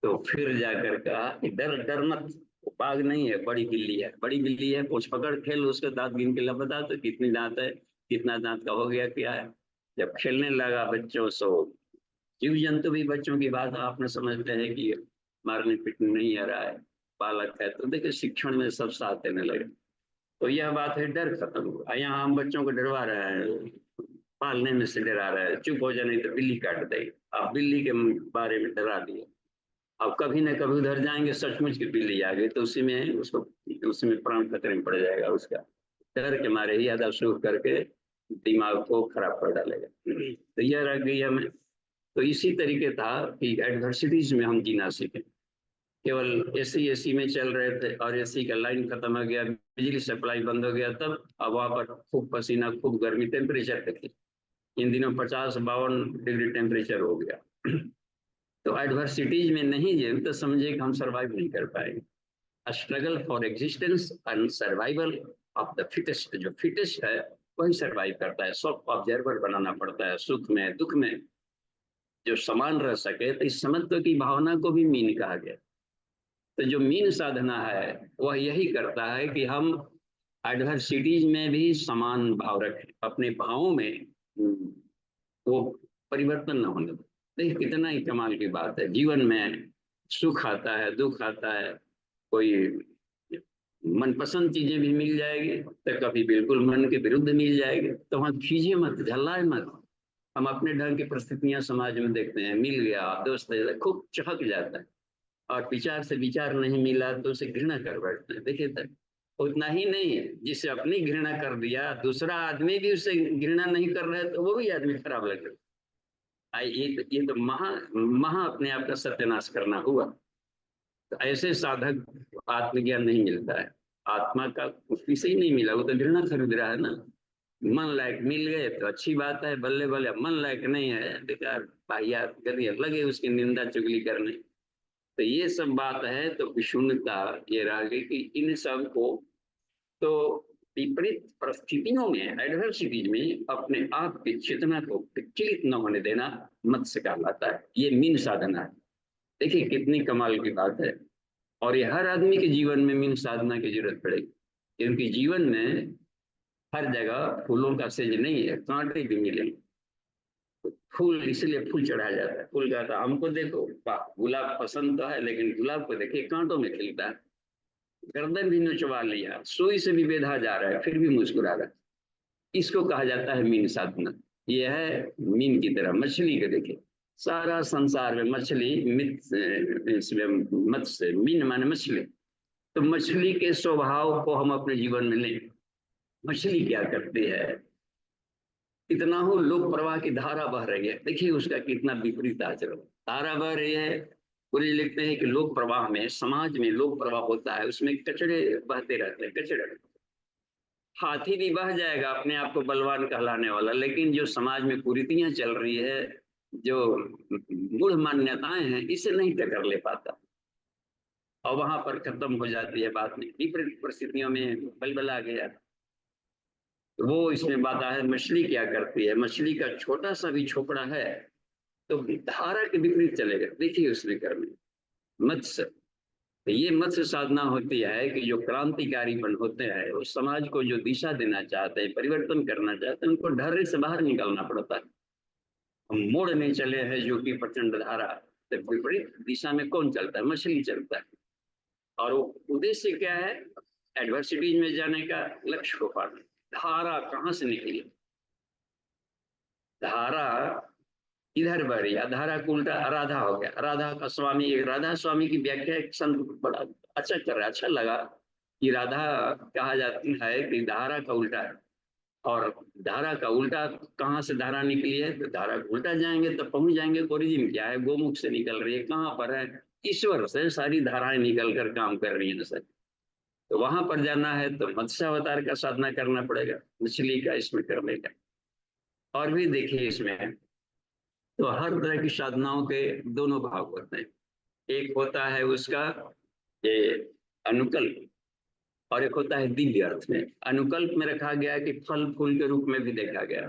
तो फिर जाकर कहा कि डर डर मत, वो बाघ नहीं है, बड़ी बिल्ली है, बड़ी बिल्ली है, कुछ पकड़ खेल, उसके दांत गिन के बता तो कितनी दांत है, कितना दांत का हो गया, क्या है। जब खेलने लगा बच्चों से, जीव जंतु भी बच्चों की बात आपने समझते हैं कि मारने पीटने नहीं आ रहा है, बालक है, तो देखिए शिक्षण में सब साथ देने लगे। तो यह बात है, डर खत्म हुआ। यहाँ हम बच्चों को डरवा रहे हैं, पालने में से डरा रहे हैं, चुप हो जाए नहीं तो बिल्ली काट देगी। आप बिल्ली के बारे में डरा दिए, अब कभी न कभी उधर जाएंगे, सचमुच की बिल्ली आ गई तो उसी में उसको, उसी में प्राण खतरे में पड़ जाएगा उसका। डर के मारे ही याद शुरू करके दिमाग को खराब कर डालेगा। तो यह रह गई हमें। तो इसी तरीके था कि एडवर्सिटीज में हम जीना सीखें। केवल एसी में चल रहे थे और एसी का लाइन खत्म हो गया, बिजली सप्लाई बंद हो गया, तब अब वहां पर खूब पसीना, खूब गर्मी, टेम्परेचर देखिए इन दिनों 50-52 डिग्री टेम्परेचर हो गया। तो एडवर्सिटीज में नहीं जिए तो समझे कि हम सरवाइव नहीं कर पाएंगे। Struggle for existence and survival of the fittest, जो फिटेस्ट है वही सरवाइव करता है। सब ऑब्जर्वर बनाना पड़ता है, सुख में दुख में जो समान रह सके। तो इस समत्व की भावना को भी मीन कहा गया। तो जो मीन साधना है वह यही करता है कि हम एडवर्सिटीज में भी समान भाव रखें, अपने भावों में वो परिवर्तन न होने दें। देखिए कितना ही कमाल की बात है, जीवन में सुख आता है, दुख आता है, कोई मनपसंद चीजें भी मिल जाएगी तो कभी बिल्कुल मन के विरुद्ध मिल जाएगी, तो वहां खींचिए मत, झल्लाए मत। हम अपने ढंग की परिस्थितियां समाज में देखते हैं, मिल गया दोस्त है, खूब चहक जाता है, और विचार से विचार नहीं मिला तो उसे घृणा कर बैठते हैं। देखिए तक उतना ही नहीं है, जिसे अपनी घृणा कर दिया दूसरा आदमी भी उसे घृणा नहीं कर रहा है तो वो भी आदमी खराब लगे। ये तो महा महा अपने आप का सत्यानाश करना हुआ। तो ऐसे साधक आत्मज्ञान नहीं मिलता है, आत्मा का किसी से ही नहीं मिला, वो तो घृणा खरीद रहा है ना। मन लायक मिल गए तो अच्छी बात है, बल्ले बल्ले, मन लायक नहीं है, बेकार बाहियात करिए, लगे उसकी निंदा चुगली करने। तो ये सब बात है। तो विषुणता ये रह गई कि इन सब को तो विपरीत परिस्थितियों में, एडवर्सिटीज में अपने आप की चेतना को विचलित न होने देना मत्स्य कहलाता है। ये मीन साधना है। देखिए कितनी कमाल की बात है। और ये हर आदमी के जीवन में मीन साधना की जरूरत पड़ेगी, क्योंकि जीवन में हर जगह फूलों का सेज नहीं है, कांटे भी मिलेंगे। फूल इसलिए फूल चढ़ाया जाता है। फूल कहता है हमको देखो, वाह गुलाब पसंद तो है, लेकिन गुलाब को देखिए कांटों में खिलता है, गर्दन भी नचवा लिया, सुई से भी बेधा जा रहा है, फिर भी मुस्कुरा रहा है। इसको कहा जाता है मीन साधना। यह है मीन की तरह मछली के देखिए, सारा संसार में मछली इसमें मत्स्य, मीन माने मछली। तो मछली के स्वभाव को हम अपने जीवन में लें। मछली क्या करती है, इतना हो लोक प्रवाह की धारा बह रही है, देखिए उसका कितना विपरीत आचरण। धारा बह रही है, पूरी लिखते हैं कि लोक प्रवाह में, समाज में लोक प्रवाह होता है, उसमें कचड़े बहते रहते हैं, कचड़े। हाथी भी बह जाएगा अपने आप को बलवान कहलाने वाला, लेकिन जो समाज में कुरीतियां चल रही है, जो मूढ़ मान्यताएं हैं, इसे नहीं टक्कर ले पाता, और वहां पर खत्म हो जाती है बात। नहीं, विपरीत परिस्थितियों में बलबला गया। वो इसमें बात है, मछली क्या करती है, मछली का छोटा सा भी छोकड़ा है तो धारा के विपरीत चलेगा। देखिए उसमें कर्म मत्स्य, तो ये मत्स्य साधना होती है कि जो क्रांतिकारीपन होते हैं, वो समाज को जो दिशा देना चाहते हैं, परिवर्तन करना चाहते हैं, उनको ढर्रे से बाहर निकलना पड़ता है। हम मोड़ नहीं चले हैं जो कि प्रचंड धारा, तो विपरीत दिशा में कौन चलता है, मछली चलता है। और वो उद्देश्य क्या है, एडवर्सिटीज में जाने का, लक्ष्य को पाना। धारा कहाँ से निकली, धारा इधर बढ़ रही, धारा को उल्टा राधा हो गया। राधा का स्वामी, राधा स्वामी की व्याख्या एक संत बड़ा अच्छा कर रहा है, अच्छा लगा कि राधा कहा जाती है कि धारा का उल्टा है। और धारा का उल्टा कहाँ से धारा निकली है, तो धारा को उल्टा जाएंगे तो पहुंच जाएंगे। ओरिजिन क्या है, गोमुख से निकल रही है, कहाँ पर है, ईश्वर से सारी धाराएं निकल कर काम कर रही है सर। तो वहां पर जाना है तो मत्स्य अवतार का साधना करना पड़ेगा, मछली का इसमें करने का। और भी देखिए इसमें तो हर तरह की साधनाओं के दोनों भाग होते हैं। एक होता है उसका ये अनुकल्प, और एक होता है दिव्य अर्थ में। अनुकल्प में रखा गया है कि फल फूल के रूप में भी देखा गया,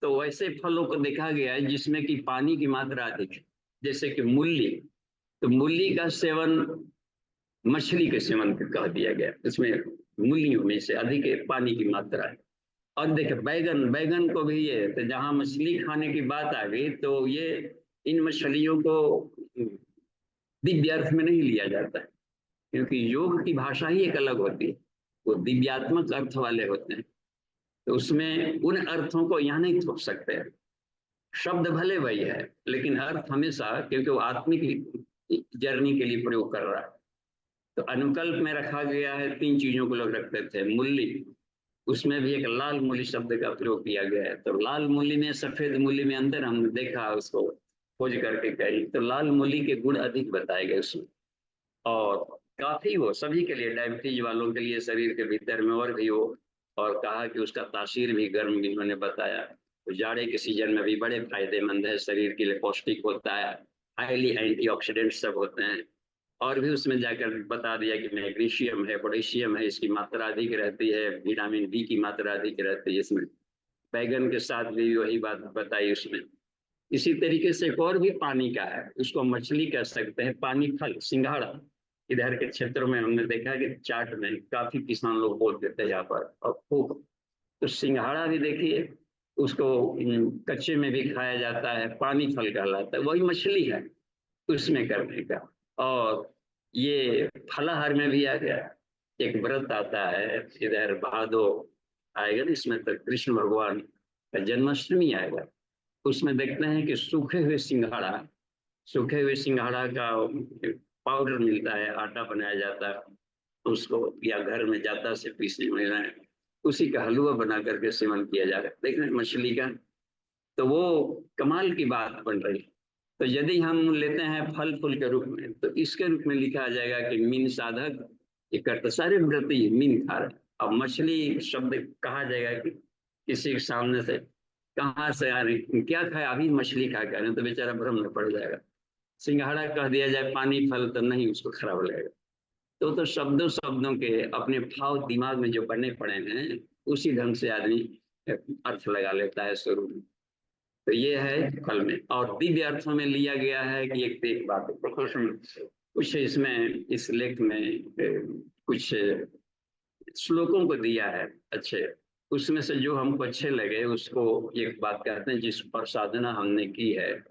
तो वैसे फलों को देखा गया है जिसमें कि पानी की मात्रा अधिक है, जैसे कि मूली। तो मूली का सेवन मछली के सेवन कह दिया गया, इसमें मूलियों में से अधिक पानी की मात्रा है। और देखिए बैगन, बैगन को भी ये, तो जहां मछली खाने की बात आ गई तो ये इन मछलियों को दिव्य अर्थ में नहीं लिया जाता है, क्योंकि योग की भाषा ही एक अलग होती है, वो दिव्यात्मक अर्थ वाले होते हैं। तो उसमें उन अर्थों को यहाँ नहीं थोप सकते हैं। शब्द भले वही है, लेकिन अर्थ हमेशा, क्योंकि वो आत्मिक जर्नी के लिए प्रयोग कर रहा है। तो अनुकल्प में रखा गया है, तीन चीजों को लोग रखते थे। मूली, उसमें भी एक लाल मूली शब्द का प्रयोग किया गया है। तो लाल मूली में सफेद मूली में अंतर हमने देखा उसको खोज करके कही, तो लाल मूली के गुण अधिक बताए गए उसमें। और काफी वो सभी के लिए, डायबिटीज वालों के लिए शरीर के भीतर में और भी हो। और कहा कि उसका तासीर भी गर्म इन्होंने बताया, तो जाड़े के सीजन में भी बड़े फायदेमंद है, शरीर के लिए पौष्टिक होता है, हाईली एंटीऑक्सीडेंट सब होते हैं। और भी उसमें जाकर बता दिया कि मैग्नीशियम है, पोटेशियम है, इसकी मात्रा अधिक रहती है, विटामिन डी की मात्रा अधिक रहती है इसमें। बैगन के साथ भी वही बात बताई उसमें। इसी तरीके से एक और भी पानी का है, उसको मछली कह सकते हैं, पानी फल सिंघाड़ा। इधर के क्षेत्रों में हमने देखा कि चाट में काफी किसान लोग बोल देते हैं यहाँ पर, और खूब। तो सिंघाड़ा भी देखिए, उसको कच्चे में भी खाया जाता है, पानी फल कहलाता है, वही मछली है उसमें करने का। और ये फलाहार में भी आ गया। एक व्रत आता है इधर भादो आएगा ना, इसमें तो कृष्ण भगवान का जन्माष्टमी आएगा। उसमें देखते हैं कि सूखे हुए सिंघाड़ा, सूखे हुए सिंघाड़ा का पाउडर मिलता है, आटा बनाया जाता है, उसको या घर में जाता से पीसने में है, उसी का हलवा बना करके सेवन किया जा रहा है, देख रहे हैं मछली का। तो वो कमाल की बात बन रही। तो यदि हम लेते हैं फल फूल के रूप में, तो इसके रूप में लिखा जाएगा कि मीन साधक ये करते सारे व्रती मीन खा रहे। अब मछली शब्द कहा जाएगा कि किसी के सामने से, कहाँ से आ रही, क्या खाया, अभी मछली खा कर, तो बेचारा भ्रम में पड़ जाएगा। सिंघाड़ा कह दिया जाए पानी फल, तो नहीं, उसको खराब लगेगा। तो शब्दों शब्दों के अपने भाव दिमाग में जो बने पड़े हैं, उसी ढंग से आदमी अर्थ लगा लेता है शुरू में। तो ये है फल में। और दिव्य अर्थों में लिया गया है कि एक बात कुछ इसमें इस लेख में कुछ श्लोकों को दिया है अच्छे, उसमें से जो हमको अच्छे लगे उसको एक बात कहते हैं, जिस पर साधना हमने की है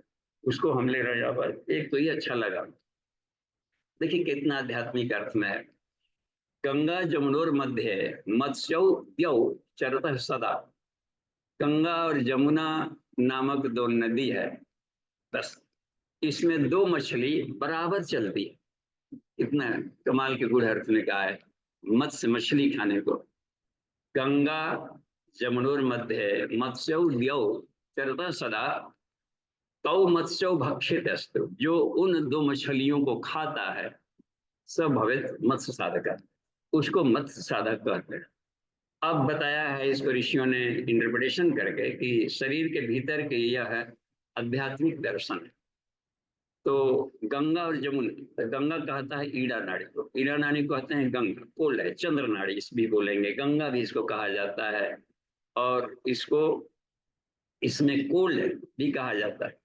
उसको हम ले रहे हैं। पर एक तो ये अच्छा लगा, देखिए कितना आध्यात्मिक अर्थ में है। गंगा जमुनोर मध्य मत्स्यौ द्यौ चरतः सदा। गंगा और जमुना नामक दो नदी है, बस इसमें दो मछली बराबर चलती है। इतना कमाल के गुण अर्थ ने कहा है मत्स्य मछली खाने को। गंगा जमुनोर मध्य मत्स्यौ द्यौ चरतः सदा। तौ मत्स्यौ भक्षित अस्तु, जो उन दो मछलियों को खाता है सब भवित मत्स्य साधक, उसको मत्स्य साधक कहते हैं। अब बताया है इसको ऋषियों ने इंटरप्रिटेशन करके कि शरीर के भीतर के यह आध्यात्मिक दर्शन है। तो गंगा और जमुना, तो गंगा कहता है ईड़ा नाड़ी को, ईड़ा नाड़ी को कहते हैं गंगा, कोल है, चंद्र नाड़ी इस भी बोलेंगे, गंगा भी इसको कहा जाता है। और इसको इसमें कोल भी कहा जाता है।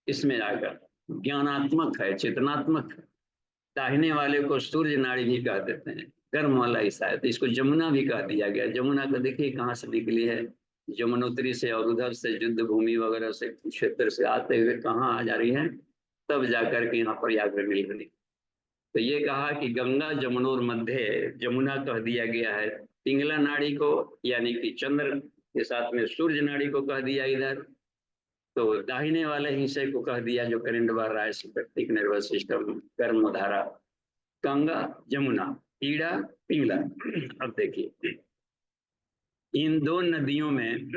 इसमें आकर ज्ञानात्मक है, चेतनात्मक है। दाहिने वाले को सूर्य नाड़ी भी कह देते हैं, कर्म वाला हिस्सा है, तो इसको जमुना भी कह दिया गया। जमुना को देखिए कहाँ से निकली है, जमुनोत्री से, और उधर से युद्ध भूमि वगैरह से क्षेत्र से आते हुए कहाँ आ जा रही है, तब जाकर के यहाँ प्रयाग में मिल रही। तो ये कहा कि गंगा जमुनोर मध्य, जमुना कह दिया गया है पिंगला नाड़ी को, यानी कि चंद्र के साथ में सूर्य नाड़ी को कह दिया इधर। तो दाहिने वाले हिस्से को कह दिया जो करंट बह रहा है सिंपैथेटिक नर्वस सिस्टम, कर्म धारा, गंगा जमुना, ईड़ा पिंगला। अब देखिए इन दो नदियों में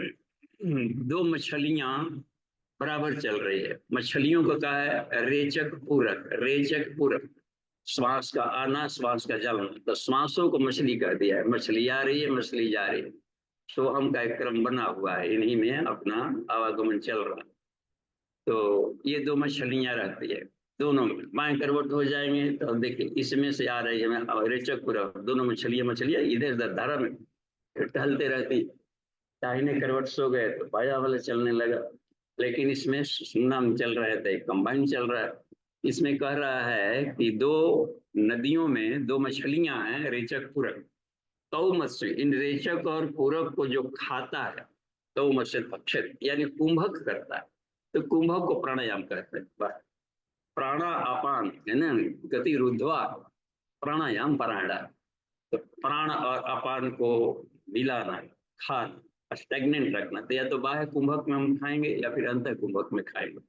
दो मछलियां बराबर चल रही है। मछलियों को कहा है रेचक पूरक, रेचक पूरक, श्वास का आना श्वास का जाना, तो श्वासों को मछली कर दिया है, मछली आ रही है मछली जा रही है, सोहम का एक क्रम बना हुआ है, इन्हीं में अपना आवागमन चल रहा है। तो ये दो मछलियां रहती है, दोनों में बाएं करवट हो जाएंगे तो देखिए इसमें से आ रही है रेचक पूरा, दोनों मछलियां मछलियां इधर उधर धारा में टहलते रहती। दाहिने करवट सो गए तो बाया वाला चलने लगा, लेकिन इसमें सुनना में चल रहे थे, कंबाइन चल रहा है। इसमें कह रहा है कि दो नदियों में दो मछलियां हैं रेचक पूरक, तौ मत्स्य, इन रेचक और पूरक को जो खाता है तौ मत्स्य भक्षित, यानी कुंभक करता है, तो कुंभक को प्राणायाम कहते हैं। प्राणा अपान है ना, गति रुद्ध्वा प्राणायाम परायणा, तो प्राण और अपान को मिलाना, खाना, स्टेगनेंट रखना, तो या तो बाह्य कुंभक में हम खाएंगे या फिर अंतर कुंभक में खाएंगे।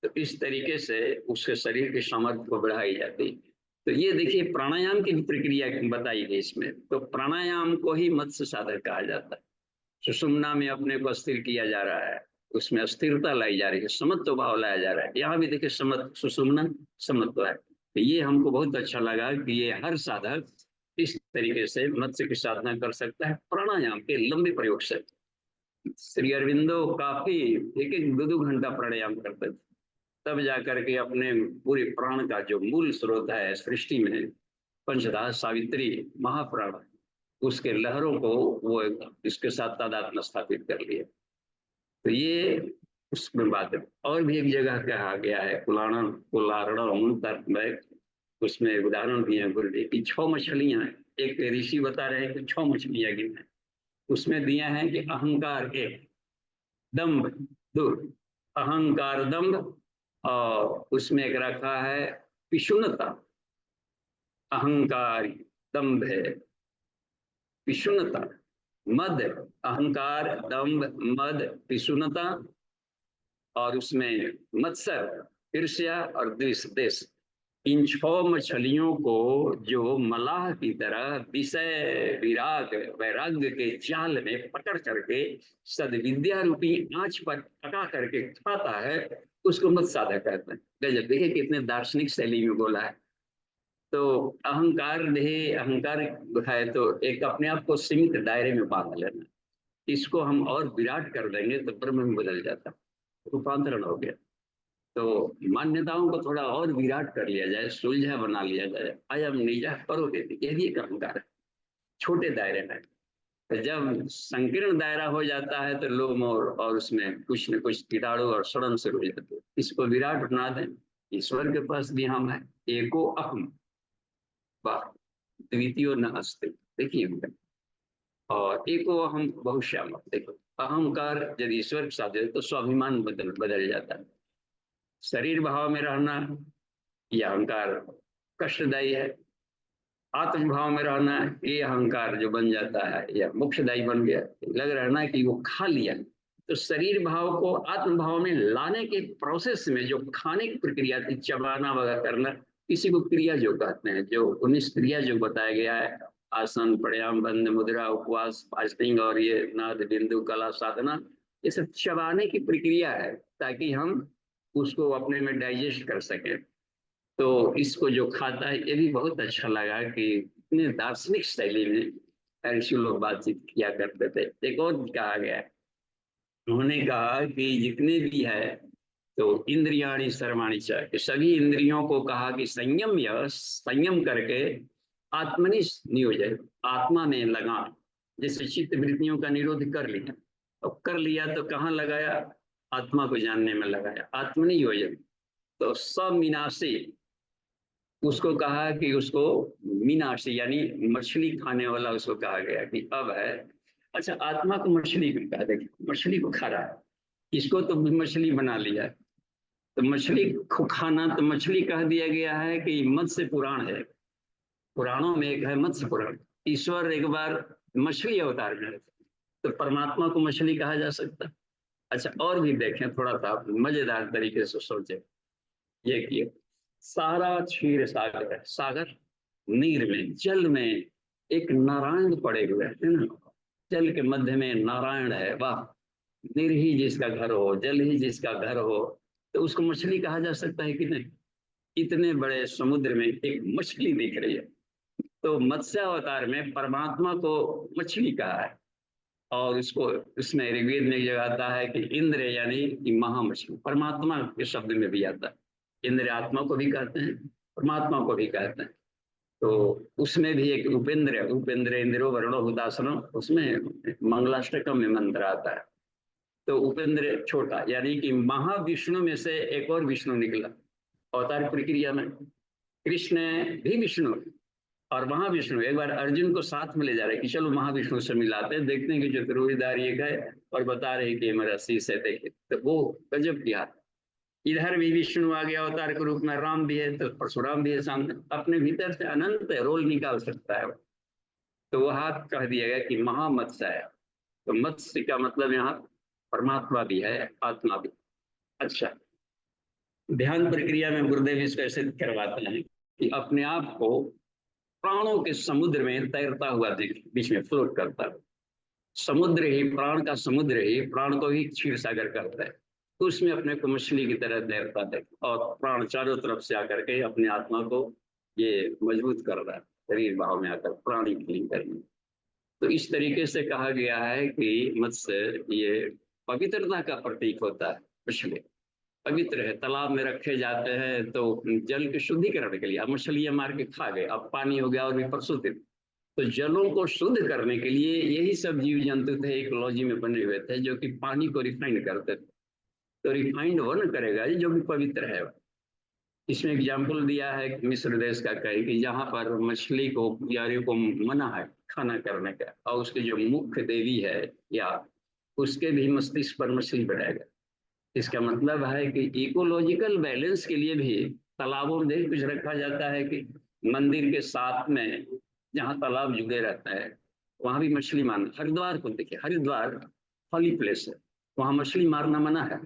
तो इस तरीके से उसके शरीर के सामर्थ्य को बढ़ाई जाती है। तो ये देखिए प्राणायाम की प्रक्रिया बताई गई इसमें, तो प्राणायाम को ही मत्स्य साधक कहा जाता है। सुषुम्ना में अपने को स्थिर किया जा रहा है, उसमें स्थिरता लाई जा रही है, समत्व भाव लाया जा रहा है। यहाँ भी देखिए सुषुम्ना समत्व है। तो ये हमको बहुत अच्छा लगा कि ये हर साधक इस तरीके से मत्स्य की साधना कर सकता है प्राणायाम के लंबे प्रयोग से। श्री अरविंदो काफी एक एक दो दो घंटा प्राणायाम करते थे, तब जाकर के अपने पूरे प्राण का जो मूल स्रोत है सृष्टि में, पंचधा सावित्री महाप्राण, उसके लहरों को वो इसके साथ तादात्म्य स्थापित कर लिया। तो ये उसमें बात है। और भी एक जगह कहा गया है कुलारण कुलारणम तर्क में, उसमें उदाहरण दिए हैं गुरुदेव की, 6 मछलियां हैं, एक ऋषि बता रहे हैं कि 6 मछलियां गिने, उसमें दिया है कि अहंकार एक, दम्भ दो, अहंकार दम्भ, और उसमें एक रखा है पिशुनता, अहंकार दम्भ है पिशुनता, मद, अहंकार दम्भ मद पिशुनता, और उसमें मत्सर ईर्ष्या और द्वेष देश। इन 6 मछलियों को जो मलाह की तरह विषय विराग वैराग्य के जाल में पकड़ करके सदविद्या रूपी आंच पर पका करके खाता है, उसको मत साधा कहते हैं। गजब, देखिए कितने दार्शनिक शैली में बोला है। तो अहंकार देह अहंकार है तो एक अपने आप को सीमित दायरे में बांध लेना, इसको हम और विराट कर देंगे तो ब्रह्म में बदल जाता, रूपांतरण हो गया। तो मान्यताओं को थोड़ा और विराट कर लिया जाए, सुलझा बना लिया जाए, अयम निजा परो देती, ये भी एक अहंकार है छोटे दायरे में। तो जब संकीर्ण दायरा हो जाता है तो लोग और उसमें कुछ न कुछ कीटाणु और सड़न से हो जाते हैं। इसको विराट बना दें, ईश्वर के पास भी हम है, एको अहम द्वितीयो न अस्ति। देखिए और एको अहम बहुश्याम। देखो, अहंकार यदि ईश्वर के साथ है तो स्वाभिमान बदल बदल जाता है। शरीर भाव में रहना यह अहंकार कष्टदायी है, आत्म भाव में रहना ये अहंकार जो बन जाता है यह मोक्षदायी बन गया। लग रहा है ना कि वो खा लिया। तो शरीर भाव को आत्म भाव में लाने के प्रोसेस में जो खाने की प्रक्रिया थी, चबाना वगैरह करना, इसी को क्रिया जो कहते हैं। जो 19 क्रिया जो बताया गया है, आसन, प्राणायाम, बंद मुद्रा, उपवास, फास्टिंग और ये नाद बिंदु कला साधना, ये सब चबाने की प्रक्रिया है ताकि हम उसको अपने में डाइजेस्ट कर सकें। तो इसको जो खाता है ये भी बहुत अच्छा लगा कि इतने दार्शनिक शैली में ऋषि लोग बातचीत किया करते थे। एक और कहा गया है, उन्होंने कहा कि जितने भी है तो इंद्रियाणि सर्वाणि च, कि सभी इंद्रियों को कहा कि संयम या संयम करके आत्मनि नियोजन, आत्मा में लगा। जैसे चित्त वृत्तियों का निरोध कर लिया, और कर लिया तो कहाँ लगाया? आत्मा को जानने में लगाया, आत्मनि योजन। तो सविनाशी, उसको कहा कि उसको मीनाशी यानी मछली खाने वाला उसको कहा गया कि अब है। अच्छा, आत्मा को मछली को कहा, देखिए मछली को खा रहा है, इसको तो मछली बना लिया। तो मछली को खाना, तो मछली कह दिया गया है कि मत्स्य पुराण है, पुराणों में एक है मत्स्य पुराण। ईश्वर एक बार मछली अवतार में, तो परमात्मा को मछली कहा जा सकता है। अच्छा, और भी देखें, थोड़ा सा मजेदार तरीके से सोचे। ये किए, सारा क्षीर सागर है, सागर नीर में, जल में एक नारायण पड़े हुए है ना, जल के मध्य में नारायण है। वाह! नीर ही जिसका घर हो, जल ही जिसका घर हो, तो उसको मछली कहा जा सकता है कि नहीं? इतने बड़े समुद्र में एक मछली दिख रही है, तो मत्स्य अवतार में परमात्मा को मछली कहा है। और उसको उसमें ऋग्वेद में जगह आता है कि इंद्र यानी कि महामछली, परमात्मा के शब्द में भी आता है। इंद्र आत्मा को भी कहते हैं, परमात्मा को भी कहते हैं। तो उसमें भी एक उपेंद्र, उपेंद्र इंद्रो वरुणो हुतासनो, उसमें मंगलाष्टकम में मंत्र आता है। तो उपेंद्र छोटा यानी कि महाविष्णु में से एक और विष्णु निकला अवतार प्रक्रिया में। कृष्ण भी विष्णु और महाविष्णु एक बार अर्जुन को साथ में ले जा रहे कि चलो महाविष्णु से मिलाते हैं, देखते हैं कि जो त्रिभुजदार ये गए और बता रहे कि मेरा शीश है, देखे तो वो गजब किया। इधर भी विष्णु आ गया अवतार के रूप में, राम भी है तो परशुराम भी है सामने, अपने भीतर से अनंत रोल निकाल सकता है। तो वहां कह दिया गया कि महामत्स्य है। तो मत्स्य का मतलब यहाँ परमात्मा भी है, आत्मा भी। अच्छा, ध्यान प्रक्रिया में गुरुदेव इसको ऐसे करवाते हैं कि अपने आप को प्राणों के समुद्र में तैरता हुआ बीच में फ्लोट करता है। समुद्र ही प्राण का, समुद्र ही प्राण को ही क्षीर सागर करता है। तो उसमें अपने को मछली की तरह तैरता है और प्राण चारों तरफ से आकर के अपने आत्मा को ये मजबूत कर रहा है, शरीर भाव में आकर प्राणी फीलिंग करने। तो इस तरीके से कहा गया है कि मत्स्य ये पवित्रता का प्रतीक होता है। मछली पवित्र है, तालाब में रखे जाते हैं तो जल के शुद्धिकरण के लिए। अब मछलियां मार के खा गए, अब पानी हो गया और भी प्रशुद्धित। तो जलों को शुद्ध करने के लिए यही सब जीव जंतु थे, इकोलॉजी में बने हुए थे, जो कि पानी को रिफाइंड करते थे। तो रिफाइंड वो न करेगा जो भी पवित्र है। इसमें एग्जाम्पल दिया है कि मिस्र देश का कहे कि जहाँ पर मछली को, यारियों को मना है खाना करने का, और उसके जो मुख्य देवी है या उसके भी मस्तिष्क पर मछली बढ़ाएगा। इसका मतलब है कि इकोलॉजिकल बैलेंस के लिए भी तालाबों में कुछ रखा जाता है कि मंदिर के साथ में जहाँ तालाब जुड़े रहता है वहां भी मछली मारना। हरिद्वार को देखिए, हरिद्वार हॉली प्लेस है, वहां मछली मारना मना है।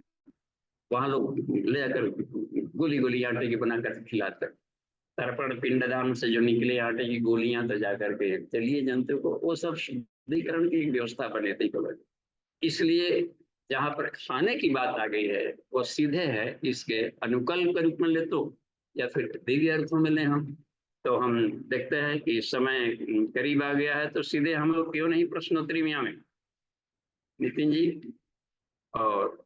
वहां लोग ले जाकर गोली गोली आटे की बनाकर खिलाते, तर्पण पिंडदान से जो निकले आटे की गोलियां तो जाकर के चलिए जंतु को, वो सब शुद्धिकरण की व्यवस्था बने थी। इसलिए जहां पर खाने की बात आ गई है वो सीधे है इसके अनुकल्प के रूप में ले तो, या फिर दिव्य अर्थों में ले हम। तो हम देखते हैं कि समय करीब आ गया है, तो सीधे हम लोग क्यों नहीं प्रश्नोत्तरी में आवे नितिन जी। और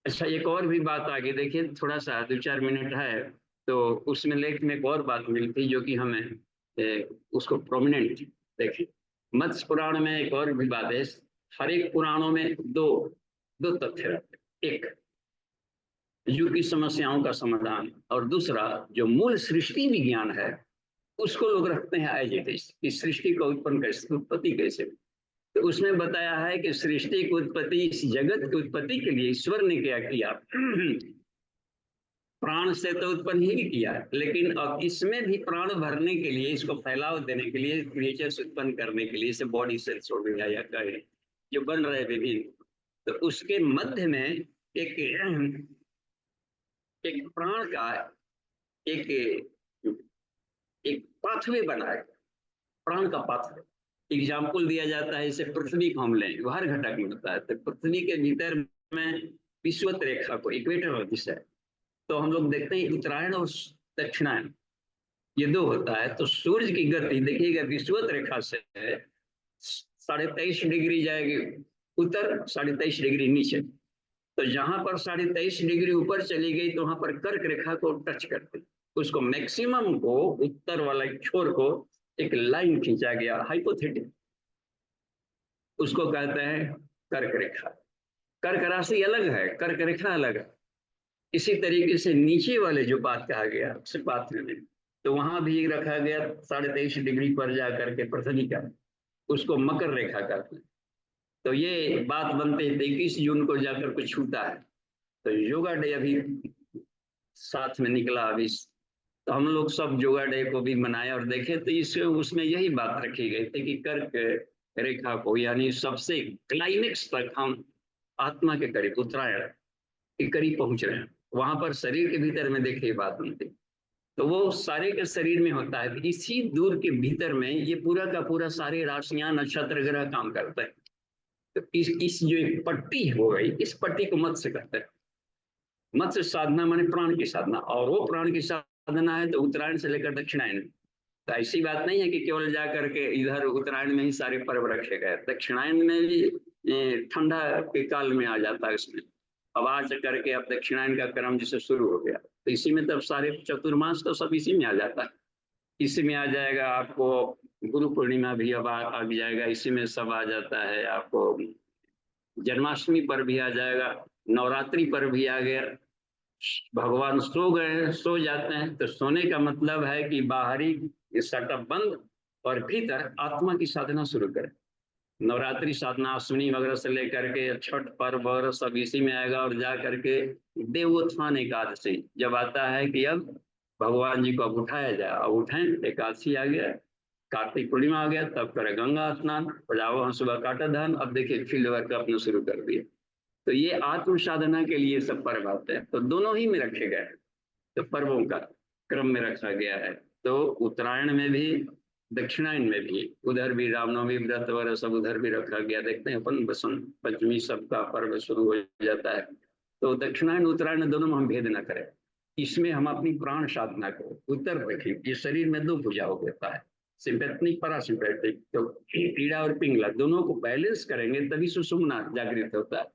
अच्छा, एक और भी बात आ गई, देखिए थोड़ा सा 2-4 मिनट है। तो उसमें लेख में एक और बात मिलती जो कि हमें उसको प्रोमिनेंट देखिए। मत्स्य पुराण में एक और भी बात है। हर एक पुराणों में दो दो तथ्य रहते हैं, एक युग की समस्याओं का समाधान और दूसरा जो मूल सृष्टि विज्ञान है उसको लोग रखते हैं एज इट इज, कि सृष्टि को उत्पन्न कैसे, उत्पत्ति कैसे। तो उसमें बताया है कि सृष्टि की उत्पत्ति, इस जगत की उत्पत्ति के लिए ईश्वर ने क्या किया, प्राण से तो उत्पन्न ही किया, लेकिन अब इसमें भी प्राण भरने के लिए, इसको फैलाव देने के लिए, क्रिएचर्स उत्पन्न करने के लिए, इसे बॉडी सेल्स हो गया या कहे जो बन रहे विभिन्न, तो उसके मध्य में एक प्राण का एक एक पाथवे बना है, प्राण का पाथवे। एग्जाम्पल दिया जाता है, इसे पृथ्वी को हम लें, हर घटक में होता है, तो पृथ्वी के भीतर में विषुवत रेखा को, इक्वेटर दिशा है, तो हम लोग देखते हैं उत्तरायण और दक्षिणायन ये दो होता है। तो सूर्य की गति देखिएगा, विषुवत रेखा से 23.5 डिग्री जाएगी उत्तर, 23.5 डिग्री नीचे, तो जहां पर 23.5 डिग्री ऊपर चली गई तो वहां पर कर्क रेखा को टच करती, उसको मैक्सिमम को, उत्तर वाला छोर को एक लाइन खींचा गया हाइपोथेटिक, उसको कहते हैं कर्क रेखा। कर्क राशि अलग है, कर्क रेखा अलग है। इसी तरीके से नीचे वाले जो बात कहा गया बात में, तो वहां भी रखा गया 23.5 डिग्री पर जाकर के पृथ्वी का, उसको मकर रेखा कहते हैं। तो ये बात बनते 21 जून को जाकर कुछ छूटा है, तो योगा डे अभी साथ में निकला अभी, तो हम लोग सब योगा डे को भी मनाए और देखे, तो इससे उसमें यही बात रखी गई थी कि कर्क रेखा को, यानी सबसे क्लाइमेक्स तक हम आत्मा के करीब, उत्तरायण के करीब पहुंच रहे हैं, वहां पर शरीर के भीतर में देखिए बात बनती, तो वो सारे के शरीर में होता है, इसी दूर के भीतर में ये पूरा का पूरा सारे राशियां नक्षत्र ग्रह काम करते हैं। तो इस जो एक पट्टी हो गई, इस पट्टी को मत्स्य कहते हैं। मत्स्य साधना माने प्राण की साधना, और वो प्राण की साधना है तो उत्तरायण से लेकर दक्षिणायन। तो ऐसी बात नहीं है कि केवल जा करके इधर उत्तरायण में ही सारे पर्व रखे गए, दक्षिणायन में भी ठंडा के काल में आ जाता है उसमें। अब आज करके अब दक्षिणायन का क्रम जिसे शुरू हो गया, तो इसी में तब सारे चतुर्मास तो सब इसी में आ जाता है। इसी में आ जाएगा आपको गुरु पूर्णिमा भी अब आ जाएगा, इसी में सब आ जाता है। आपको जन्माष्टमी पर भी आ जाएगा, नवरात्रि पर भी आ गया। भगवान सो गए, सो जाते हैं, तो सोने का मतलब है कि बाहरी सेटअप बंद और भीतर आत्मा की साधना शुरू करें। नवरात्रि साधना अश्विनी वगैरह से लेकर के छठ पर्व वगैरह सब इसी में आएगा, और जा करके देवोत्थान एकादशी जब आता है कि अब भगवान जी को अब उठाया जाए, अब उठें, एकादशी आ गया, कार्तिक पूर्णिमा आ गया, तब करे गंगा स्नान, बजाओ सुबह काटा धान, अब देखिए फील्ड वर्क अपना शुरू कर दिए। तो ये आत्म साधना के लिए सब पर्व आते हैं, तो दोनों ही में रखे गए हैं, तो पर्वों का क्रम में रखा गया है। तो उत्तरायण में भी, दक्षिणायन में भी, उधर भी रामनवमी व्रत वगैरह सब उधर भी रखा गया। देखते हैं अपन बसंत पंचमी सबका पर्व शुरू हो जाता है, तो दक्षिणायन उत्तरायण दोनों में हम भेद न करें, इसमें हम अपनी प्राण साधना करें। उत्तर देखें, ये शरीर में दो भुजा होता है, सिंपैथेटिक पैरासिम्पैथिक, तो पीड़ा और पिंगला दोनों को बैलेंस करेंगे तभी सुषुम्ना जागृत होता है।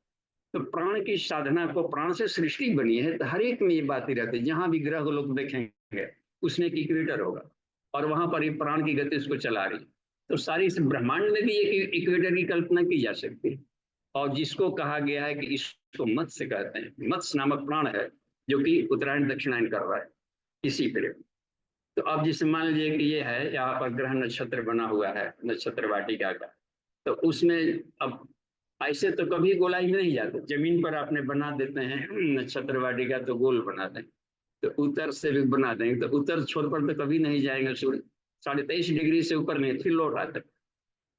तो प्राण की साधना को, प्राण से सृष्टि बनी है, तो हर एक में ये बातें रहती है, जहां भी ग्रह लोग देखेंगे उसमें एक इक्वेटर होगा, और वहां पर ये प्राण की गति उसको चला रही। तो सारी इस ब्रह्मांड में भी एक इक्वेटर की कल्पना की जा सकती है, और जिसको कहा गया है कि इसको मत्स्य कहते हैं, मत्स्य नामक प्राण है जो कि उत्तरायण दक्षिणायन कर रहा है इसी पर। तो अब जिसे मान लीजिए कि ये है, यहाँ पर ग्रह नक्षत्र बना हुआ है, नक्षत्र वाटिका का, तो उसमें अब ऐसे तो कभी गोलाई में नहीं जाते, जमीन पर आपने बना देते हैं नक्षत्र वाटिका तो गोल बना दें, तो उत्तर से भी बना देंगे, तो उत्तर छोर पर तो कभी नहीं जाएंगे सूर्य, 23.5 डिग्री से ऊपर नहीं, फिर लौट आते।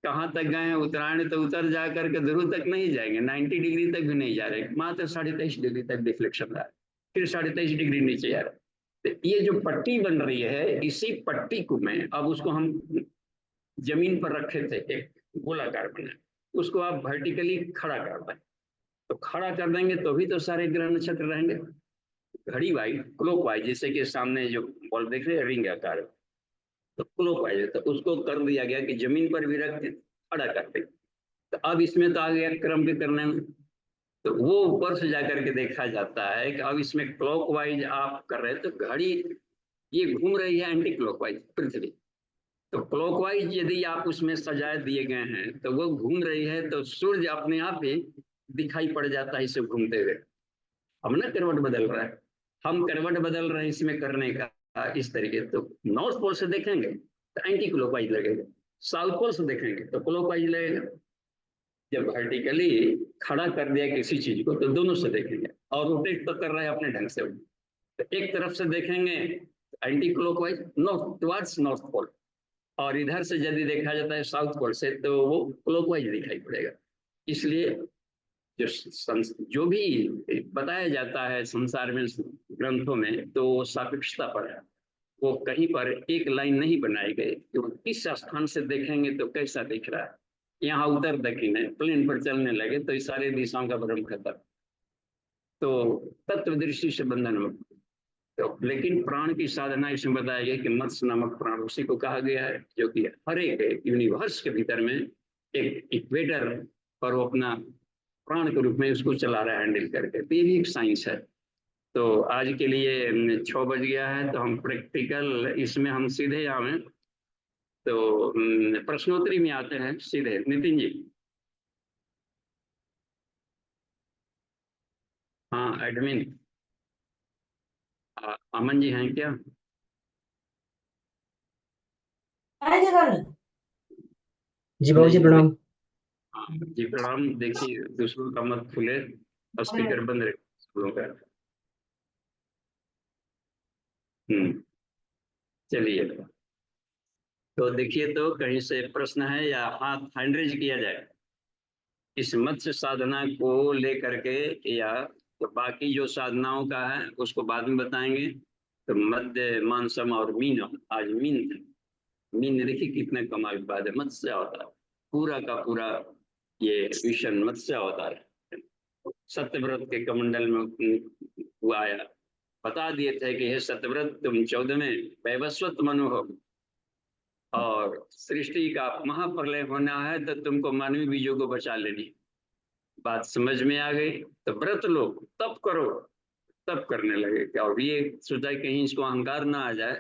कहाँ तक गए हैं उत्तरायण, तो उतर जा करके ध्रुव तक नहीं जाएंगे, 90 डिग्री तक भी नहीं जा रहे, मात्र 23.5 डिग्री तक डिफ्लेक्शन रहा है, फिर 23.5 डिग्री नीचे जा रहा है। तो ये जो पट्टी बन रही है, इसी पट्टी को में अब उसको हम जमीन पर रखे थे, एक गोलाकार बना, उसको आप वर्टिकली खड़ा कर दें, तो खड़ा कर देंगे तो भी तो सारे ग्रह नक्षत्र रहेंगे घड़ी वाइज, क्लॉक वाइज, जैसे कि सामने जो बॉल देख रहे हैं रिंग आकार, तो क्लॉक वाइज, तो उसको कर दिया गया कि जमीन पर भी रख के खड़ा करते। तो अब इसमें तो आ गया क्रम के करने में, तो वो ऊपर से जाकर के देखा जाता है कि अब इसमें क्लॉक वाइज आप कर रहे हैं, तो घड़ी ये घूम रही है एंटी क्लॉक वाइज पृथ्वी, तो क्लॉकवाइज यदि आप उसमें सजाए दिए गए हैं तो वो घूम रही है, तो सूर्य अपने आप ही दिखाई पड़ जाता है इसे घूमते हुए। हम ना करवट बदल रहा है, हम करवट बदल रहे हैं इसमें करने का, इस तरीके। तो नॉर्थ पोल से देखेंगे तो एंटी क्लॉकवाइज लगेगा, साउथ पोल से देखेंगे तो क्लॉकवाइज लगेगा। जब वर्टिकली खड़ा कर दिया किसी चीज को तो दोनों से देखेंगे, और रोटेट तो कर रहा है अपने ढंग से। तो एक तरफ से देखेंगे anti clockwise north towards north pole, और इधर से यदि देखा जाता है साउथ पोल से तो वो क्लॉकवाइज दिखाई पड़ेगा। इसलिए जो भी बताया जाता है संसार में ग्रंथों में, तो वो सापेक्षता पर है। वो कहीं पर एक लाइन नहीं बनाई गई कि वो किस स्थान से देखेंगे तो कैसा दिख रहा है। यहाँ उत्तर दक्षिण है, प्लेन पर चलने लगे तो इस सारे दिशाओं का भ्रम खत्म। तो तत्व दृष्टि से बंधन मुक्त। तो लेकिन प्राण की साधना इसमें बताया गया कि मत्स्य नामक प्राण उसी को कहा गया है, जो कि हर एक यूनिवर्स के भीतर में एक इक्वेटर पर वो अपना प्राण के रूप में उसको चला रहा है, हैंडल करके। तो ये भी एक साइंस है। तो आज के लिए 6 बज गया है, तो हम प्रैक्टिकल इसमें हम सीधे आवे। तो प्रश्नोत्तरी में आते हैं सीधे। नितिन जी। हाँ, एडमिन अमन जी हैं क्या? जी बाबू जी नहीं प्रणाम। हाँ जी प्रणाम। देखिए दूसरों का मत खुले, स्पीकर बंद रहे दूसरों का। चलिए, तो देखिए तो कहीं से प्रश्न है या हाथ हैंड रेज किया जाए इस मत्स्य साधना को लेकर के, या तो बाकी जो साधनाओं का है उसको बाद में बताएंगे। तो मध्य मानसम और मीन, आज मीन था। मीन देखिए कितने कमाल की बात है, मत्स्य अवतार पूरा का पूरा ये विषण मत्स्य अवतार है। सत्यव्रत के कमंडल में वो आया, बता दिए थे कि हे सत्यव्रत तुम 14वें वैवस्वत मनु हो, और सृष्टि का महाप्रलय होना है तो तुमको मानवीय बीजों को बचा लेनी। बात समझ में आ गई तो व्रत लो, तप करो। तप करने लगे क्या, और ये सोचा कहीं इसको अहंकार ना आ जाए,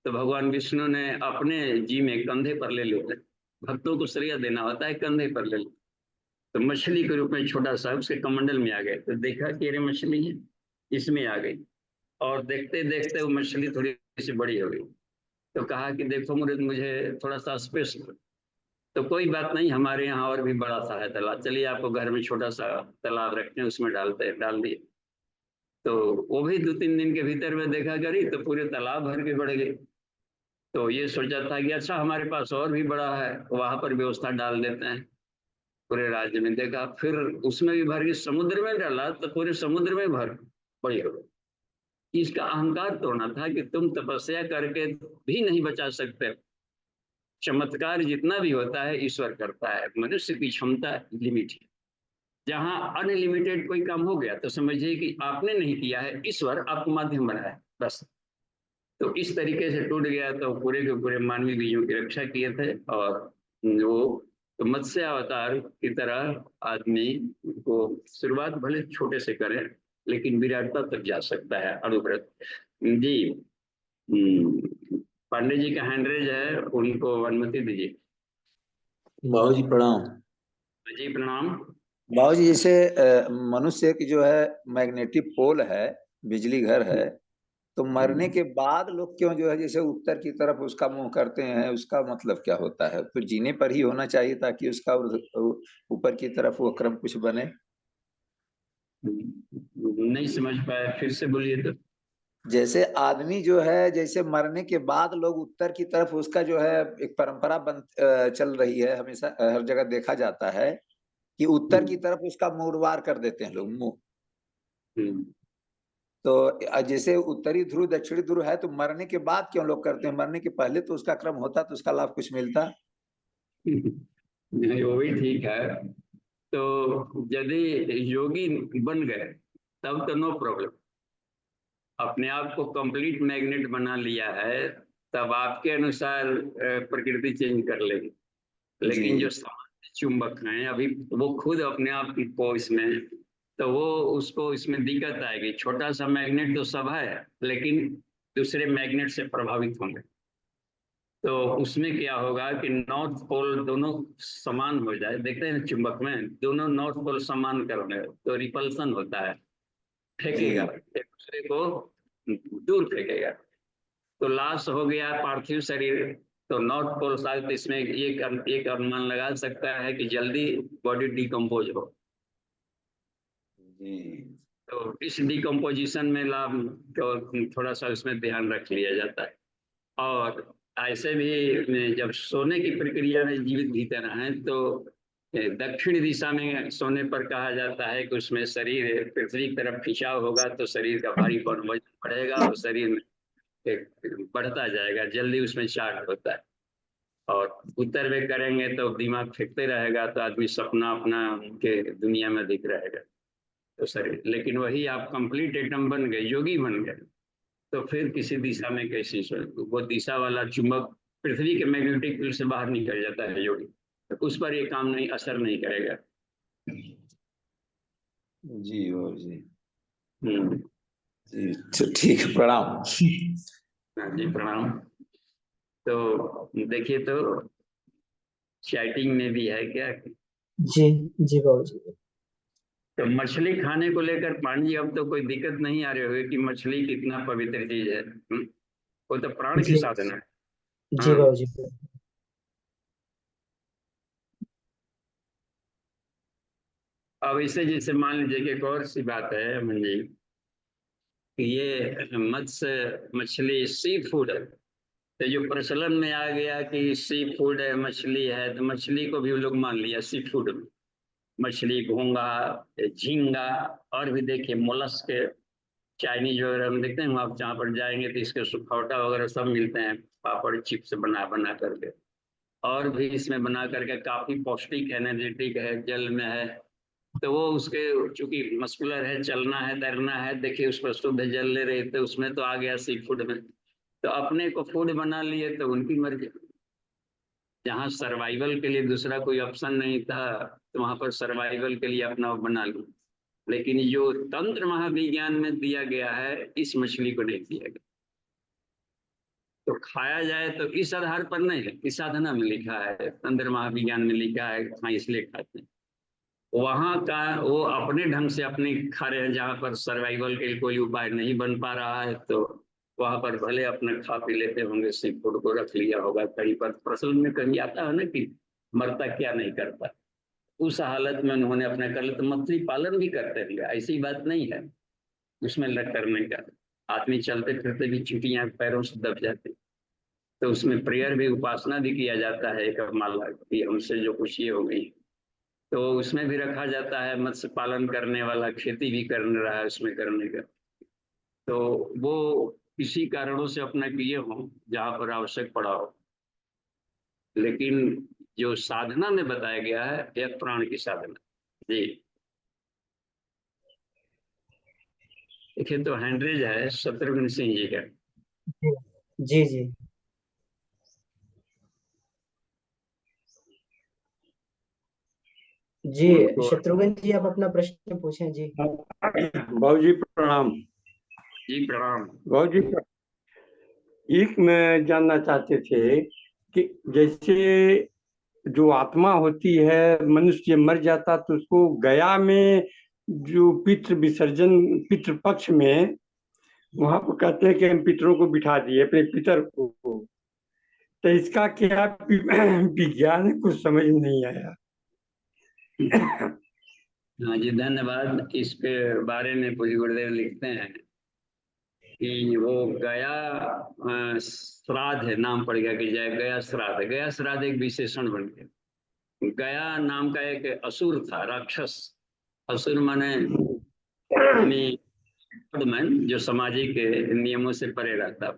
तो भगवान विष्णु ने अपने जी में कंधे पर ले लिया। भक्तों को श्रेय देना होता है, कंधे पर ले लिया। तो मछली के रूप में छोटा सा उसके कमंडल में आ गए, तो देखा कि अरे मछली है, इसमें आ गई। और देखते देखते वो मछली थोड़ी सी बड़ी हो गई। तो कहा कि देखो मुझे थोड़ा सा स्पेस। तो कोई बात नहीं, हमारे यहाँ और भी बड़ा सा है तालाब, चलिए आपको घर में छोटा सा तालाब रखते हैं, उसमें डाल दिए। तो वो भी 2-3 दिन के भीतर में देखा करी तो पूरे तालाब भर के बढ़ गए। तो ये सोचा था कि अच्छा हमारे पास और भी बड़ा है, वहां पर व्यवस्था डाल देते हैं। पूरे राज्य में देखा, फिर उसमें भी भर के समुद्र में डाला तो पूरे समुद्र में भर बड़ी हो गई। इसका अहंकार तोड़ना था कि तुम तपस्या करके भी नहीं बचा सकते। चमत्कार जितना भी होता है ईश्वर करता है, मनुष्य की क्षमता लिमिट है। जहां अनलिमिटेड कोई काम हो गया तो समझिए कि आपने नहीं किया है, ईश्वर आपको माध्यम बनाया बस। तो इस तरीके से टूट गया तो पूरे के पूरे मानवीय बीजों की रक्षा किए थे। और वो तो मत्स्य अवतार की तरह आदमी को शुरुआत भले छोटे से करे, लेकिन विराटता तक जा सकता है। अनुव्रत जी। पांडे जी का हैंड रेज है, उनको अनुमति दीजिए। बाबू जी प्रणाम। जी प्रणाम। बाबू जी जैसे मनुष्य की जो है मैग्नेटिक पोल है, बिजली घर है, तो मरने के बाद लोग क्यों जो है जैसे उत्तर की तरफ उसका मुंह करते हैं, उसका मतलब क्या होता है? तो जीने पर ही होना चाहिए ताकि उसका ऊपर की तरफ वो क्रम कुछ बने। नहीं समझ पाया, फिर से बोलिए तो। जैसे आदमी जो है, जैसे मरने के बाद लोग उत्तर की तरफ उसका जो है एक परंपरा चल रही है, हमेशा हर जगह देखा जाता है कि उत्तर की तरफ उसका मुड़वार कर देते हैं लोग मुंह। तो जैसे उत्तरी ध्रुव दक्षिणी ध्रुव है, तो मरने के बाद क्यों लोग करते हैं? मरने के पहले तो उसका क्रम होता तो उसका लाभ कुछ मिलता। नहीं वो भी ठीक है। तो यदि योगी बन गए तब तो नो प्रॉब्लम, अपने आप को कंप्लीट मैग्नेट बना लिया है, तब आपके अनुसार प्रकृति चेंज कर लेगी। लेकिन जो जी सामान्य चुंबक हैं अभी, वो खुद अपने आप को इसमें, तो वो उसको इसमें दिक्कत आएगी। छोटा सा मैग्नेट तो सब है, लेकिन दूसरे मैग्नेट से प्रभावित होंगे। तो उसमें क्या होगा कि नॉर्थ पोल दोनों समान हो जाए। देखते हैं चुंबक में दोनों नॉर्थ पोल समान कर रहे हो तो रिपल्सन होता है, फेंकेगा जी एक दूसरे को, दूर फेंकेगा। तो लाश हो गया पार्थिव शरीर, तो नॉर्थ पोल साउथ, इसमें एक अनुमान लगा सकता है कि जल्दी बॉडी डिकम्पोज हो। जी तो इस डिकम्पोजिशन में लाभ तो थोड़ा सा उसमें ध्यान रख लिया जाता है। और ऐसे भी जब सोने की प्रक्रिया में जीवित भीतर हैं तो दक्षिण दिशा में सोने पर कहा जाता है कि उसमें शरीर पृथ्वी की तरफ खिंचाव होगा तो शरीर का भारीपन वजन बढ़ेगा और शरीर में बढ़ता जाएगा, जल्दी उसमें चार्ज होता है। और उत्तर में करेंगे तो दिमाग फेंकते रहेगा तो आदमी सपना अपना के दुनिया में दिख रहेगा तो शरीर, लेकिन वही आप कंप्लीट एटम बन गए, योगी बन गए, तो फिर किसी दिशा में कैसी वो दिशा वाला चुंबक पृथ्वी के मैग्नेटिक फील्ड से बाहर निकल जाता है योगी, तो उस पर ये काम नहीं, असर नहीं करेगा। जी और जी हम्म। जी, तो ठीक है, प्रणाम। हाँ जी, प्रणाम। तो देखिए, तो चैटिंग में भी है क्या? जी जी बाबूजी। तो मछली खाने को लेकर पांडे जी अब तो कोई दिक्कत नहीं आ रही होगी कि मछली कितना पवित्र चीज है। वो तो प्राण की जी साधना है। जी हाँ। बाबूजी। अब इसे जैसे मान लीजिए कि एक और सी बात है अमन जी, कि ये मत्स्य मछली सी फूड है, तो जो प्रचलन में आ गया कि सी फूड है, मछली है, तो मछली को भी लोग मान लिया सी फूड। मछली, घोंगा, झींगा, और भी देखिए मोलस्क, चाइनीज वगैरह हम देखते हैं, आप जहाँ पर जाएंगे तो इसके सुखौटा वगैरह सब मिलते हैं, पापड़ चिप्स बना बना करके, और भी इसमें बना करके काफी पौष्टिक एनर्जेटिक है, जल में है। तो वो उसके चूंकि मस्कुलर है, चलना है, तैरना है, देखिए उस पर शुद्ध जल ले रहे थे, उसमें तो आ गया सी फूड में, तो अपने को फूड बना लिए, तो उनकी मर्जी। जहाँ सर्वाइवल के लिए दूसरा कोई ऑप्शन नहीं था तो वहां पर सर्वाइवल के लिए अपना बना लो। लेकिन जो तंत्र महाविज्ञान में दिया गया है, इस मछली को नहीं दिया गया। तो खाया जाए तो इस आधार पर नहीं है, इस साधना में लिखा है, तंत्र महाविज्ञान में लिखा है, हाँ इसलिए खाते हैं। वहां का वो अपने ढंग से अपने खा रहे हैं, जहाँ पर सर्वाइवल के लिए कोई उपाय नहीं बन पा रहा है, तो वहां पर भले अपना खा पी लेते होंगे, सी फूड को रख लिया होगा कहीं पर। प्रसंग में कहीं आता है ना कि मरता क्या नहीं करता, उस हालत में उन्होंने अपने कर लिया। तो मछली पालन भी करते हैं, ऐसी बात नहीं है उसमें लग करने का। आदमी चलते फिरते भी चुटियां पैरों से दब जाती, तो उसमें प्रेयर भी, उपासना भी किया जाता है, एक माला कि हमसे जो कुछ ये हो गई, तो उसमें भी रखा जाता है। मत्स्य पालन करने वाला खेती भी कर रहा है उसमें करने का, तो वो किसी कारणों से अपना किए हों जहाँ पर आवश्यक पड़ा हो। लेकिन जो साधना में बताया गया है यह प्राण की साधना। जी देखिए, तो हैंडरेज है शत्रुघ्न सिंह जी का। जी जी जी। उनको शत्रुघ्न जी, आप अपना प्रश्न पूछें जी। भाजी प्रणाम। जी प्रणाम। भाजी, एक मैं जानना चाहते थे कि जैसे जो आत्मा होती है, मनुष्य मर जाता तो उसको गया में जो पितृ विसर्जन, पितृ पक्ष में वहां पर कहते हैं कि हम पितरों को बिठा दिए, अपने पितर को। तो इसका क्या विज्ञान है, कुछ समझ में नहीं आया। हाँ जी, धन्यवाद। इसके बारे में पूज्य गुरुदेव लिखते हैं कि वो गया श्राद्ध है, नाम पड़ गया कि जय गया श्राद्ध। गया श्राद्ध एक विशेषण बन गया। गया नाम का एक असुर था, राक्षस। असुर माने मैन, जो सामाजिक नियमों से परे रहता।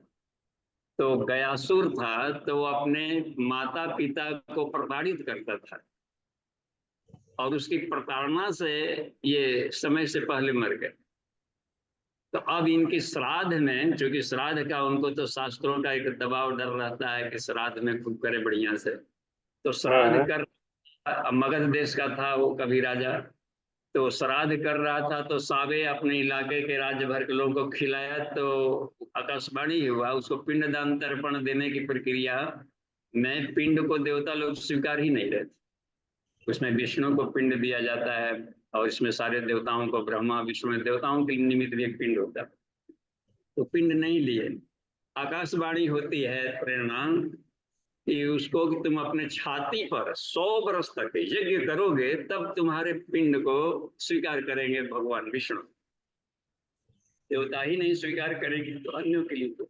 तो गयासुर था, तो वो अपने माता पिता को प्रताड़ित करता था, और उसकी प्रताड़ना से ये समय से पहले मर गए। तो अब इनके श्राद्ध में, चूंकि श्राद्ध का उनको तो शास्त्रों का एक दबाव डर रहता है कि श्राद्ध में खूब करे बढ़िया से, तो श्राद्ध कर, मगध देश का था वो कभी राजा, तो श्राद्ध कर रहा था, तो सावे अपने इलाके के राज्य भर के लोगों को खिलाया, तो आकाशवाणी हुआ उसको पिंडदान तर्पण देने की प्रक्रिया में पिंड को देवता लोग स्वीकार ही नहीं रहते। उसमें विष्णु को पिंड दिया जाता है, और इसमें सारे देवताओं को, ब्रह्मा विष्णु देवताओं के निमित्त भी एक पिंड होता है, तो पिंड नहीं लिए। आकाशवाणी होती है प्रेरणा कि उसको कि तुम अपने छाती पर 100 वर्ष तक यज्ञ करोगे तब तुम्हारे पिंड को स्वीकार करेंगे भगवान विष्णु। देवता ही नहीं स्वीकार करेंगे तो अन्यों के लिए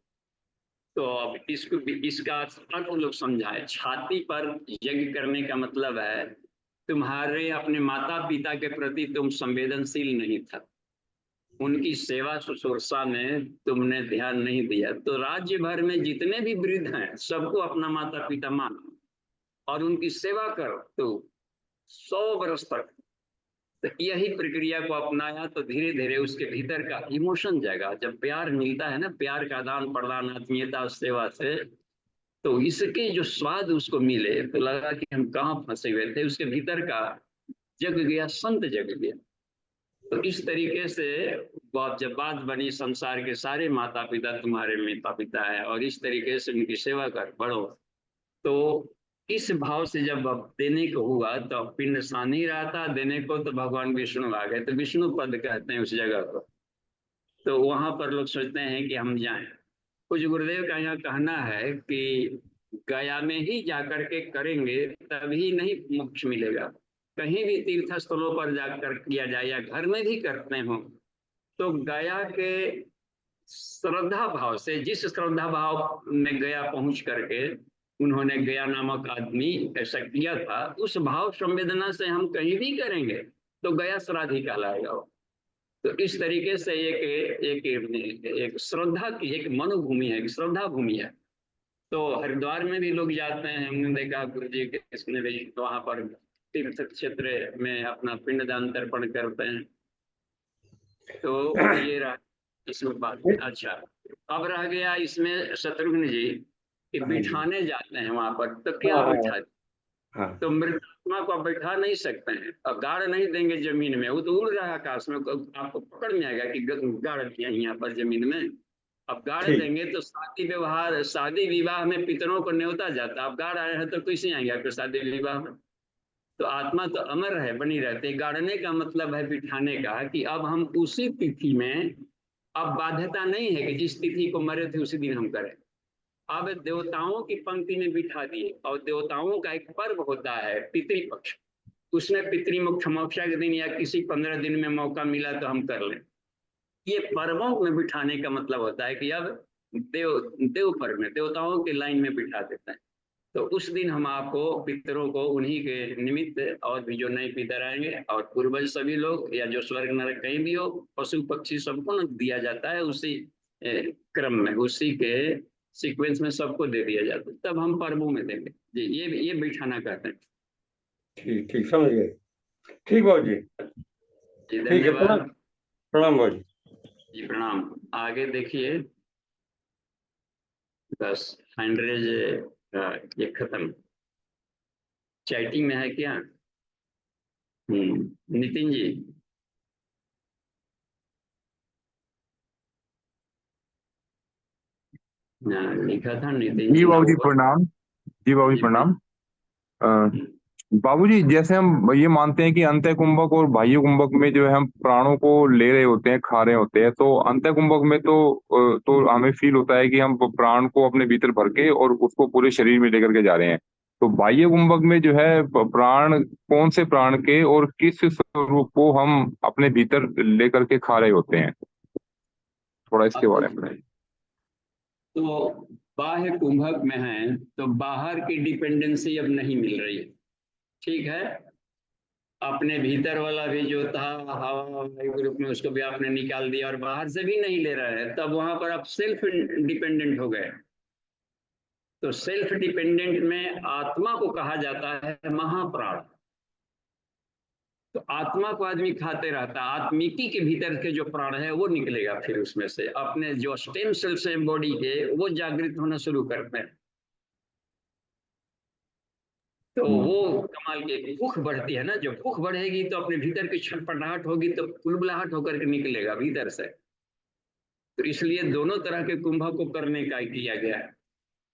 तो अब इसका अर्थ लोग समझाए। छाती पर यज्ञ करने का मतलब है तुम्हारे अपने माता पिता के प्रति तुम संवेदनशील नहीं था, उनकी सेवा शुश्रूषा में तुमने ध्यान नहीं दिया। तो राज्य भर में जितने भी वृद्ध हैं सबको अपना माता पिता मानो और उनकी सेवा करो तो 100 वर्ष तक। तो यही प्रक्रिया को अपनाया तो धीरे धीरे उसके भीतर का इमोशन जाएगा। जब प्यार मिलता है ना, प्यार का आदान प्रदान आत्मीयता सेवा से, तो इसके जो स्वाद उसको मिले तो लगा कि हम कहाँ फंसे हुए थे, उसके भीतर का जग गया, संत जग गया। तो इस तरीके से जब बात बनी संसार के सारे माता पिता तुम्हारे माता पिता है और इस तरीके से उनकी सेवा कर बढ़ो, तो इस भाव से जब देने को हुआ तो पिंड सान ही रहा था, देने को तो भगवान विष्णु आ गए। तो विष्णु पद कहते हैं उस जगह को। तो वहां पर लोग सोचते हैं कि हम जाएं। कुछ गुरुदेव का यहाँ कहना है कि गया में ही जाकर के करेंगे तभी नहीं मोक्ष मिलेगा। कहीं भी तीर्थ स्थलों पर जाकर किया जाए या घर में भी करते हो तो गया के श्रद्धा भाव से, जिस श्रद्धा भाव में गया पहुंच करके उन्होंने गया नामक आदमी ऐसा किया था, उस भाव संवेदना से हम कहीं भी करेंगे तो गया श्राद्ध ही कहलाएगा। तो इस तरीके से एक श्रद्धा की एक मनोभूमि है, एक श्रद्धा भूमि है। तो हरिद्वार में भी लोग जाते हैं, हमने देखा गुरु जी के इसमें भी वहां पर तीर्थ क्षेत्र में अपना पिंडदान तर्पण करते हैं। तो ये रहा इसमें बात। अच्छा, अब रह गया इसमें शत्रुघ्न जी कि बिठाने जाते हैं वहां पर, तो क्या बिठा, तो मृतात्मा को बैठा नहीं सकते हैं, अब गाड़ नहीं देंगे जमीन में, वो तो उड़ रहा है आकाश में, आपको पकड़ में आएगा कि गाड़ दिया यहाँ पर जमीन में। अब गाड़ देंगे तो शादी विवाह में पितरों को न्योता जाता, अब गाड़ आए हैं तो कैसे आएंगे आपके शादी विवाह में। तो आत्मा तो अमर है, बनी रहती है। गाड़ने का मतलब है बिठाने का, कि अब हम उसी तिथि में, अब बाध्यता नहीं है कि जिस तिथि को मरे थे उसी दिन हम करें। अब देवताओं की पंक्ति में बिठा दिए, और देवताओं का एक पर्व होता है पितृपक्ष, उसमें पितृमुख मोक्षा के दिन या किसी 15 दिन में मौका मिला तो हम कर लें। ये पर्वों में बिठाने का मतलब होता है कि अब देव पर्व में देवताओं के लाइन में बिठा देते हैं। तो उस दिन हम आपको पितरों को उन्हीं के निमित्त, और भी जो नए पितर आएंगे और पूर्वज सभी लोग, या जो स्वर्ग नरक कहीं भी हो, पशु पक्षी सबको न दिया जाता है उसी क्रम में, उसी के सीक्वेंस में सबको दे दिया जाता है, तब हम पर्वों में देंगे जी। ये बिठाना कहते हैं। ठीक ठीक, समझ गए। ठीक बाबू जी, ठीक है, प्रणाम बाबू जी, प्रणाम। आगे देखिए, बस हैंडरेज ये खत्म। चैटिंग में है क्या? नितिन जी, लिखा था नितिन जी जी। बाबू जी प्रणाम। जी बाबू जी प्रणाम। बाबू जी, जैसे हम ये मानते हैं कि अंतः कुंभक और बाह्य कुंभक में जो है हम प्राणों को ले रहे होते हैं, खा रहे होते हैं, तो अंतः कुंभक में तो हमें फील होता है कि हम प्राण को अपने भीतर भर के और उसको पूरे शरीर में लेकर के जा रहे हैं। तो बाह्य कुंभक में जो है प्राण, कौन से प्राण के और किस स्वरूप को हम अपने भीतर लेकर के खा रहे होते हैं, थोड़ा इसके बारे में बताइए। तो बाह्य कुंभक में है तो बाहर की डिपेंडेंसी अब नहीं मिल रही है, ठीक है। अपने भीतर वाला भी जो था हवा ग्रुप में, उसको भी आपने निकाल दिया और बाहर से भी नहीं ले रहे हैं, तब वहां पर आप सेल्फ डिपेंडेंट हो गए। तो सेल्फ डिपेंडेंट में आत्मा को कहा जाता है महाप्राण। तो आत्मा को आदमी खाते रहता, आत्मिकी के भीतर के जो प्राण है वो निकलेगा, फिर उसमें से अपने जो स्टेम सेल्स हैं बॉडी के, वो जागृत होना शुरू करते हैं। तो वो कमाल की भूख बढ़ती है ना, जब भूख बढ़ेगी तो अपने भीतर की छटपटाहट होगी तो कुलबुलाहट होकर के निकलेगा भीतर से। तो इसलिए दोनों तरह के कुंभक को करने का किया गया है।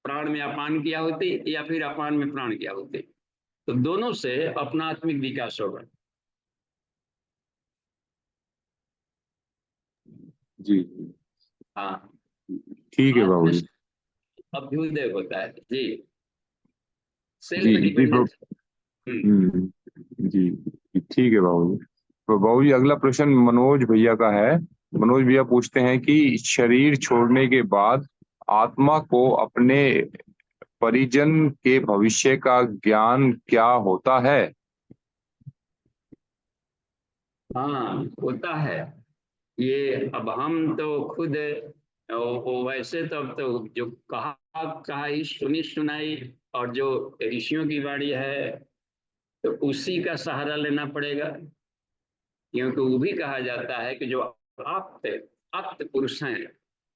प्राण में अपान किया होती या फिर अपान में प्राण किया होती, तो दोनों से अपना आत्मिक विकास होगा। जी हाँ, ठीक है बाबू जी। अभ्युदय होता है। जी, जी सेल्फ जी डिपेंडेंस। जी ठीक है बाबू जी। तो बाबू जी अगला प्रश्न मनोज भैया का है। मनोज भैया पूछते हैं कि शरीर छोड़ने के बाद आत्मा को अपने परिजन के भविष्य का ज्ञान क्या होता है? हाँ, होता है। ये अब हम तो खुद वो वैसे तो अब तो जो कहा कहा ही सुनी सुनाई और जो ऋषियों की वाणी है तो उसी का सहारा लेना पड़ेगा, क्योंकि वो भी कहा जाता है कि जो आप्त आप्त पुरुष हैं,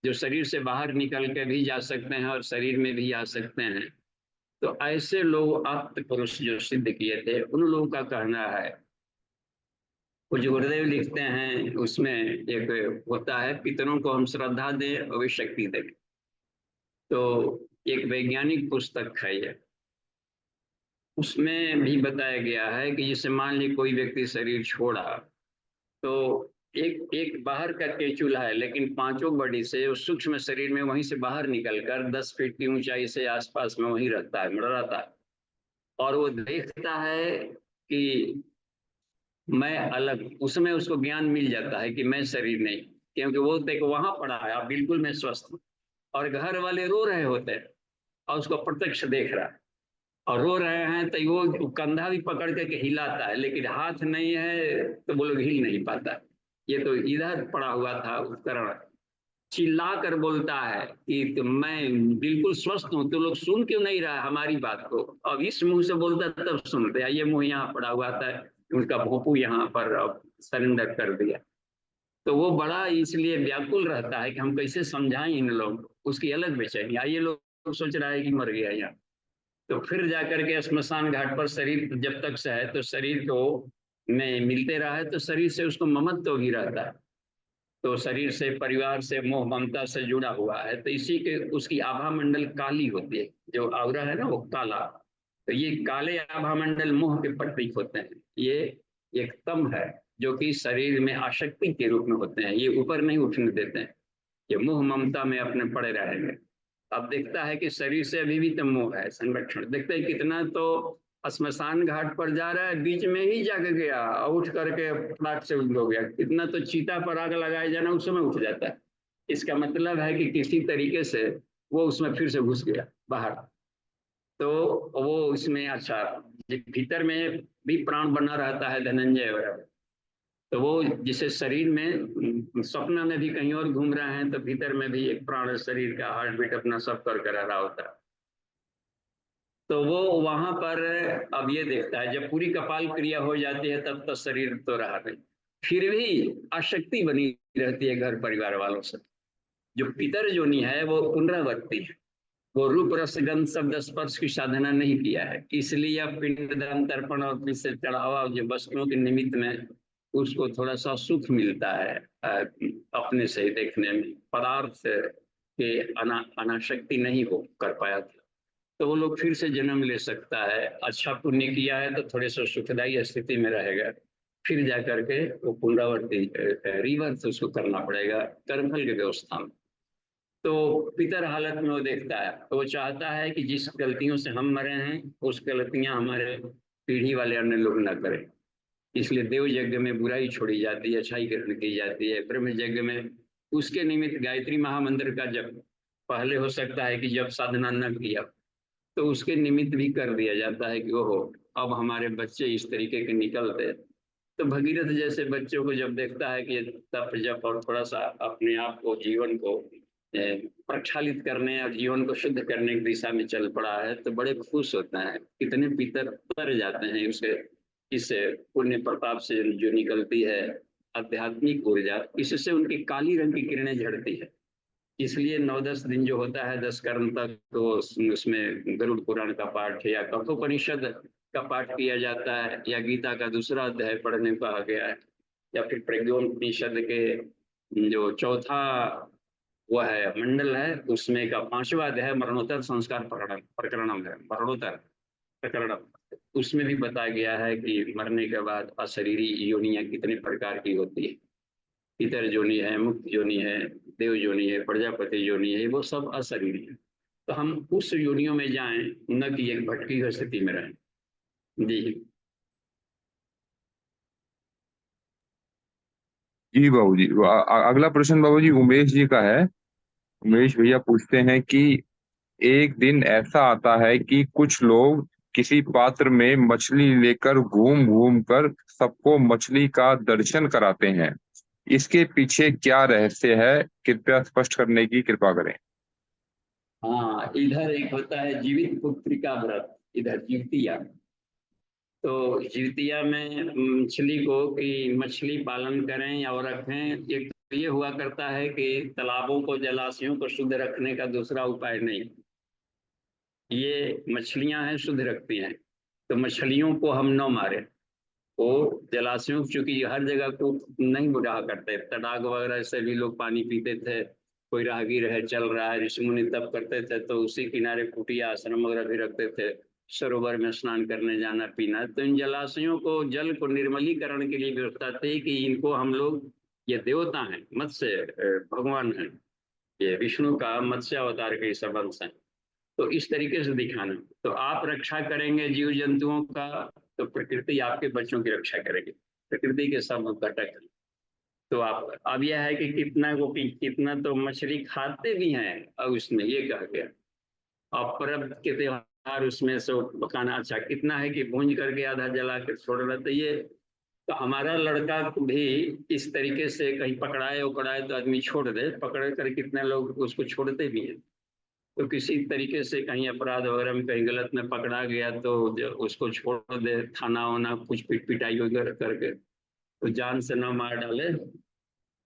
जो शरीर से बाहर निकल के भी जा सकते हैं और शरीर में भी आ सकते हैं, तो ऐसे लोग आप्त पुरुष जो सिद्ध किए थे उन लोगों का कहना है। कुछ गुरुदेव लिखते हैं उसमें एक होता है, पितरों को हम श्रद्धा दें और वे शक्ति दें। तो एक वैज्ञानिक पुस्तक है ये, उसमें भी बताया गया है कि जैसे मान ली कोई व्यक्ति शरीर छोड़ा, तो एक एक बाहर करके चूल्हा है, लेकिन पांचों बॉडी से उस सूक्ष्म शरीर में वहीं से बाहर निकलकर 10 फीट की ऊंचाई से आसपास में वहीं रहता है, मंडराता है। और वो देखता है कि मैं अलग, उसमें उसको ज्ञान मिल जाता है कि मैं शरीर नहीं, क्योंकि वो देखो वहां पड़ा है, आप बिल्कुल मैं स्वस्थ हूँ। और घर वाले रो रहे होते हैं और उसको प्रत्यक्ष देख रहा है, और रो रहे हैं तो वो कंधा भी पकड़ करके हिलाता है, लेकिन हाथ नहीं है तो वो लोग हिल नहीं पाता। ये तो इधर पड़ा हुआ था उपकरण, चिल्ला कर बोलता है कि तो मैं बिल्कुल स्वस्थ हूँ, तो लोग सुन क्यों नहीं रहा हमारी बात को। अब इस मुंह से बोलता तब सुनते हैं, ये मुंह यहाँ पड़ा हुआ था, उनका भोंपू यहाँ पर सरेंडर कर दिया। तो वो बड़ा इसलिए व्याकुल रहता है कि हम कैसे समझाएं इन लोग को। उसकी अलग बेचैनी, ये लोग सोच रहा है कि मर गया यहाँ। तो फिर जाकर के श्मशान घाट पर शरीर जब तक से है तो शरीर को में मिलते रहा है, तो शरीर से उसको ममत्व तो भी रहता है, तो शरीर से परिवार से मोह ममता से जुड़ा हुआ है, तो इसी के उसकी आभा मंडल काली होती है, जो आवरा है ना वो काला। तो ये काले आभा मंडल मोह के प्रतीक होते हैं। ये एक तम है जो कि शरीर में आसक्ति के रूप में होते हैं, ये ऊपर नहीं उठने देते हैं, ये मोह ममता में अपने पड़े रहेंगे। अब देखता है कि शरीर से अभी भी तो मोह है, संरक्षण देखते हैं कितना, तो श्मशान घाट पर जा रहा है, बीच में ही जाग गया और उठ करके फटाक से उड़ हो गया। कितना तो चीता पर आग लगाए जाना उस समय उठ जाता है। इसका मतलब है कि किसी तरीके से वो उसमें फिर से घुस गया बाहर। तो वो इसमें अच्छा, भीतर में भी प्राण बना रहता है धनंजय वगैरह। तो वो जिसे शरीर में सपना में भी कहीं और घूम रहे हैं, तो भीतर में भी एक प्राण शरीर का हार्ट बीट अपना सब कर रहा होता है। तो वो वहां पर अब ये देखता है, जब पूरी कपाल क्रिया हो जाती है तब तो शरीर तो रहा नहीं, फिर भी आसक्ति बनी रहती है घर परिवार वालों से। जो पितर जोनि है वो पुनरावृत्ति है, वो रूप रस गंध शब्द स्पर्श की साधना नहीं किया है, इसलिए अब पिंडदान तर्पण और फिर से चढ़ावा जो वस्तुओं के निमित्त में उसको थोड़ा सा सुख मिलता है अपने से देखने में, पदार्थ के अनाशक्ति नहीं हो कर पाया था। तो वो लोग फिर से जन्म ले सकता है, अच्छा पुण्य किया है तो थोड़े से सुखदायी स्थिति में रहेगा, फिर जा करके वो पुनरावृत्ति रिवर्स उसको करना पड़ेगा कर्मफल की व्यवस्था में। तो पितर हालत में वो देखता है, तो वो चाहता है कि जिस गलतियों से हम मरे हैं उस गलतियां हमारे पीढ़ी वाले अन्य लोग ना करें। इसलिए देव यज्ञ में बुराई छोड़ी जाती है, अच्छाई ग्रहण की जाती है। ब्रह्म यज्ञ में उसके निमित्त गायत्री महामंत्र का जब पहले हो सकता है कि जब साधना न किया, तो उसके निमित्त भी कर दिया जाता है कि ओहो अब हमारे बच्चे इस तरीके के निकलते। तो भगीरथ जैसे बच्चों को जब देखता है कि तप जप और थोड़ा सा अपने आप को जीवन को प्रक्षालित करने और जीवन को शुद्ध करने की दिशा में चल पड़ा है, तो बड़े खुश होते हैं। कितने पितर तर जाते हैं उसे, इस पुण्य प्रताप से जो निकलती है आध्यात्मिक ऊर्जा, इससे उनकी काली रंग की किरणें झड़ती है। इसलिए 9-10 दिन जो होता है 10 कर्म तक, तो उसमें गरुड़ पुराण का पाठ या कठोपनिषद का पाठ किया जाता है, या गीता का दूसरा अध्याय पढ़ने को कहा गया है, या फिर प्रज्ञोपनिषद के जो चौथा वो है मंडल है उसमें का 5वां अध्याय मरणोत्तर संस्कार प्रकरणम है, मरणोत्तर प्रकरणम। उसमें भी बताया गया है कि मरने के बाद अशरीरी योनियां कितने प्रकार की होती है। पितर जोनि है, मुक्त जोनि है, देव जोनि है, प्रजापति जोनि है, वो सब अशरीरी है। तो हम उस योनियों में जाएं, न कि एक भटकी हुई स्थिति में रहें। जी जी बाबू जी, अगला प्रश्न बाबू जी उमेश जी का है। उमेश भैया पूछते हैं कि एक दिन ऐसा आता है कि कुछ लोग किसी पात्र में मछली लेकर घूम घूम कर सबको मछली का दर्शन कराते हैं, इसके पीछे क्या रहस्य है? कृपया स्पष्ट करने की कृपा करें। हाँ, इधर एक होता है जीवित पुत्रिका व्रत, इधर जीवतिया। तो जीवतिया में मछली को कि मछली पालन करें या और रखें, एक तो ये हुआ करता है कि तालाबों को जलाशयों को शुद्ध रखने का दूसरा उपाय नहीं, ये मछलियां हैं शुद्ध रखती हैं, तो मछलियों को हम न मारें। वो जलाशयों, चूंकि हर जगह को नहीं बुरा करते, तड़ाग वगैरह से भी लोग पानी पीते थे, कोई राहगीर है चल रहा है, ऋषि मुनि तप करते थे तो उसी किनारे कुटिया आश्रम वगैरह भी रखते थे, सरोवर में स्नान करने जाना पीना। तो इन जलाशयों को जल को निर्मलीकरण के लिए व्यवस्था थी कि इनको हम लोग, ये देवता हैं, मत्स्य भगवान हैं, ये विष्णु का मत्स्य अवतार के संबंध है, तो इस तरीके से दिखाना। तो आप रक्षा करेंगे जीव जंतुओं का, तो प्रकृति आपके बच्चों की रक्षा करेगी, प्रकृति के सब घटक हैं। तो आप, अब यह है कि कितना को कितना तो मछली खाते भी हैं, और उसमें ये कह गया और पर्व के त्योहार उसमें से पकाना, अच्छा कितना है कि भूंज करके आधा जला के छोड़ रहे। तो ये, तो हमारा लड़का भी इस तरीके से कहीं पकड़ाए उकड़ाए तो आदमी छोड़ दे, पकड़ कर कितने लोग उसको छोड़ते भी हैं। तो किसी तरीके से कहीं अपराध वगैरह में कहीं गलत में पकड़ा गया तो उसको छोड़ दे, खाना वाना कुछ पिटाई वगैरह करके, तो जान से न मार डाले।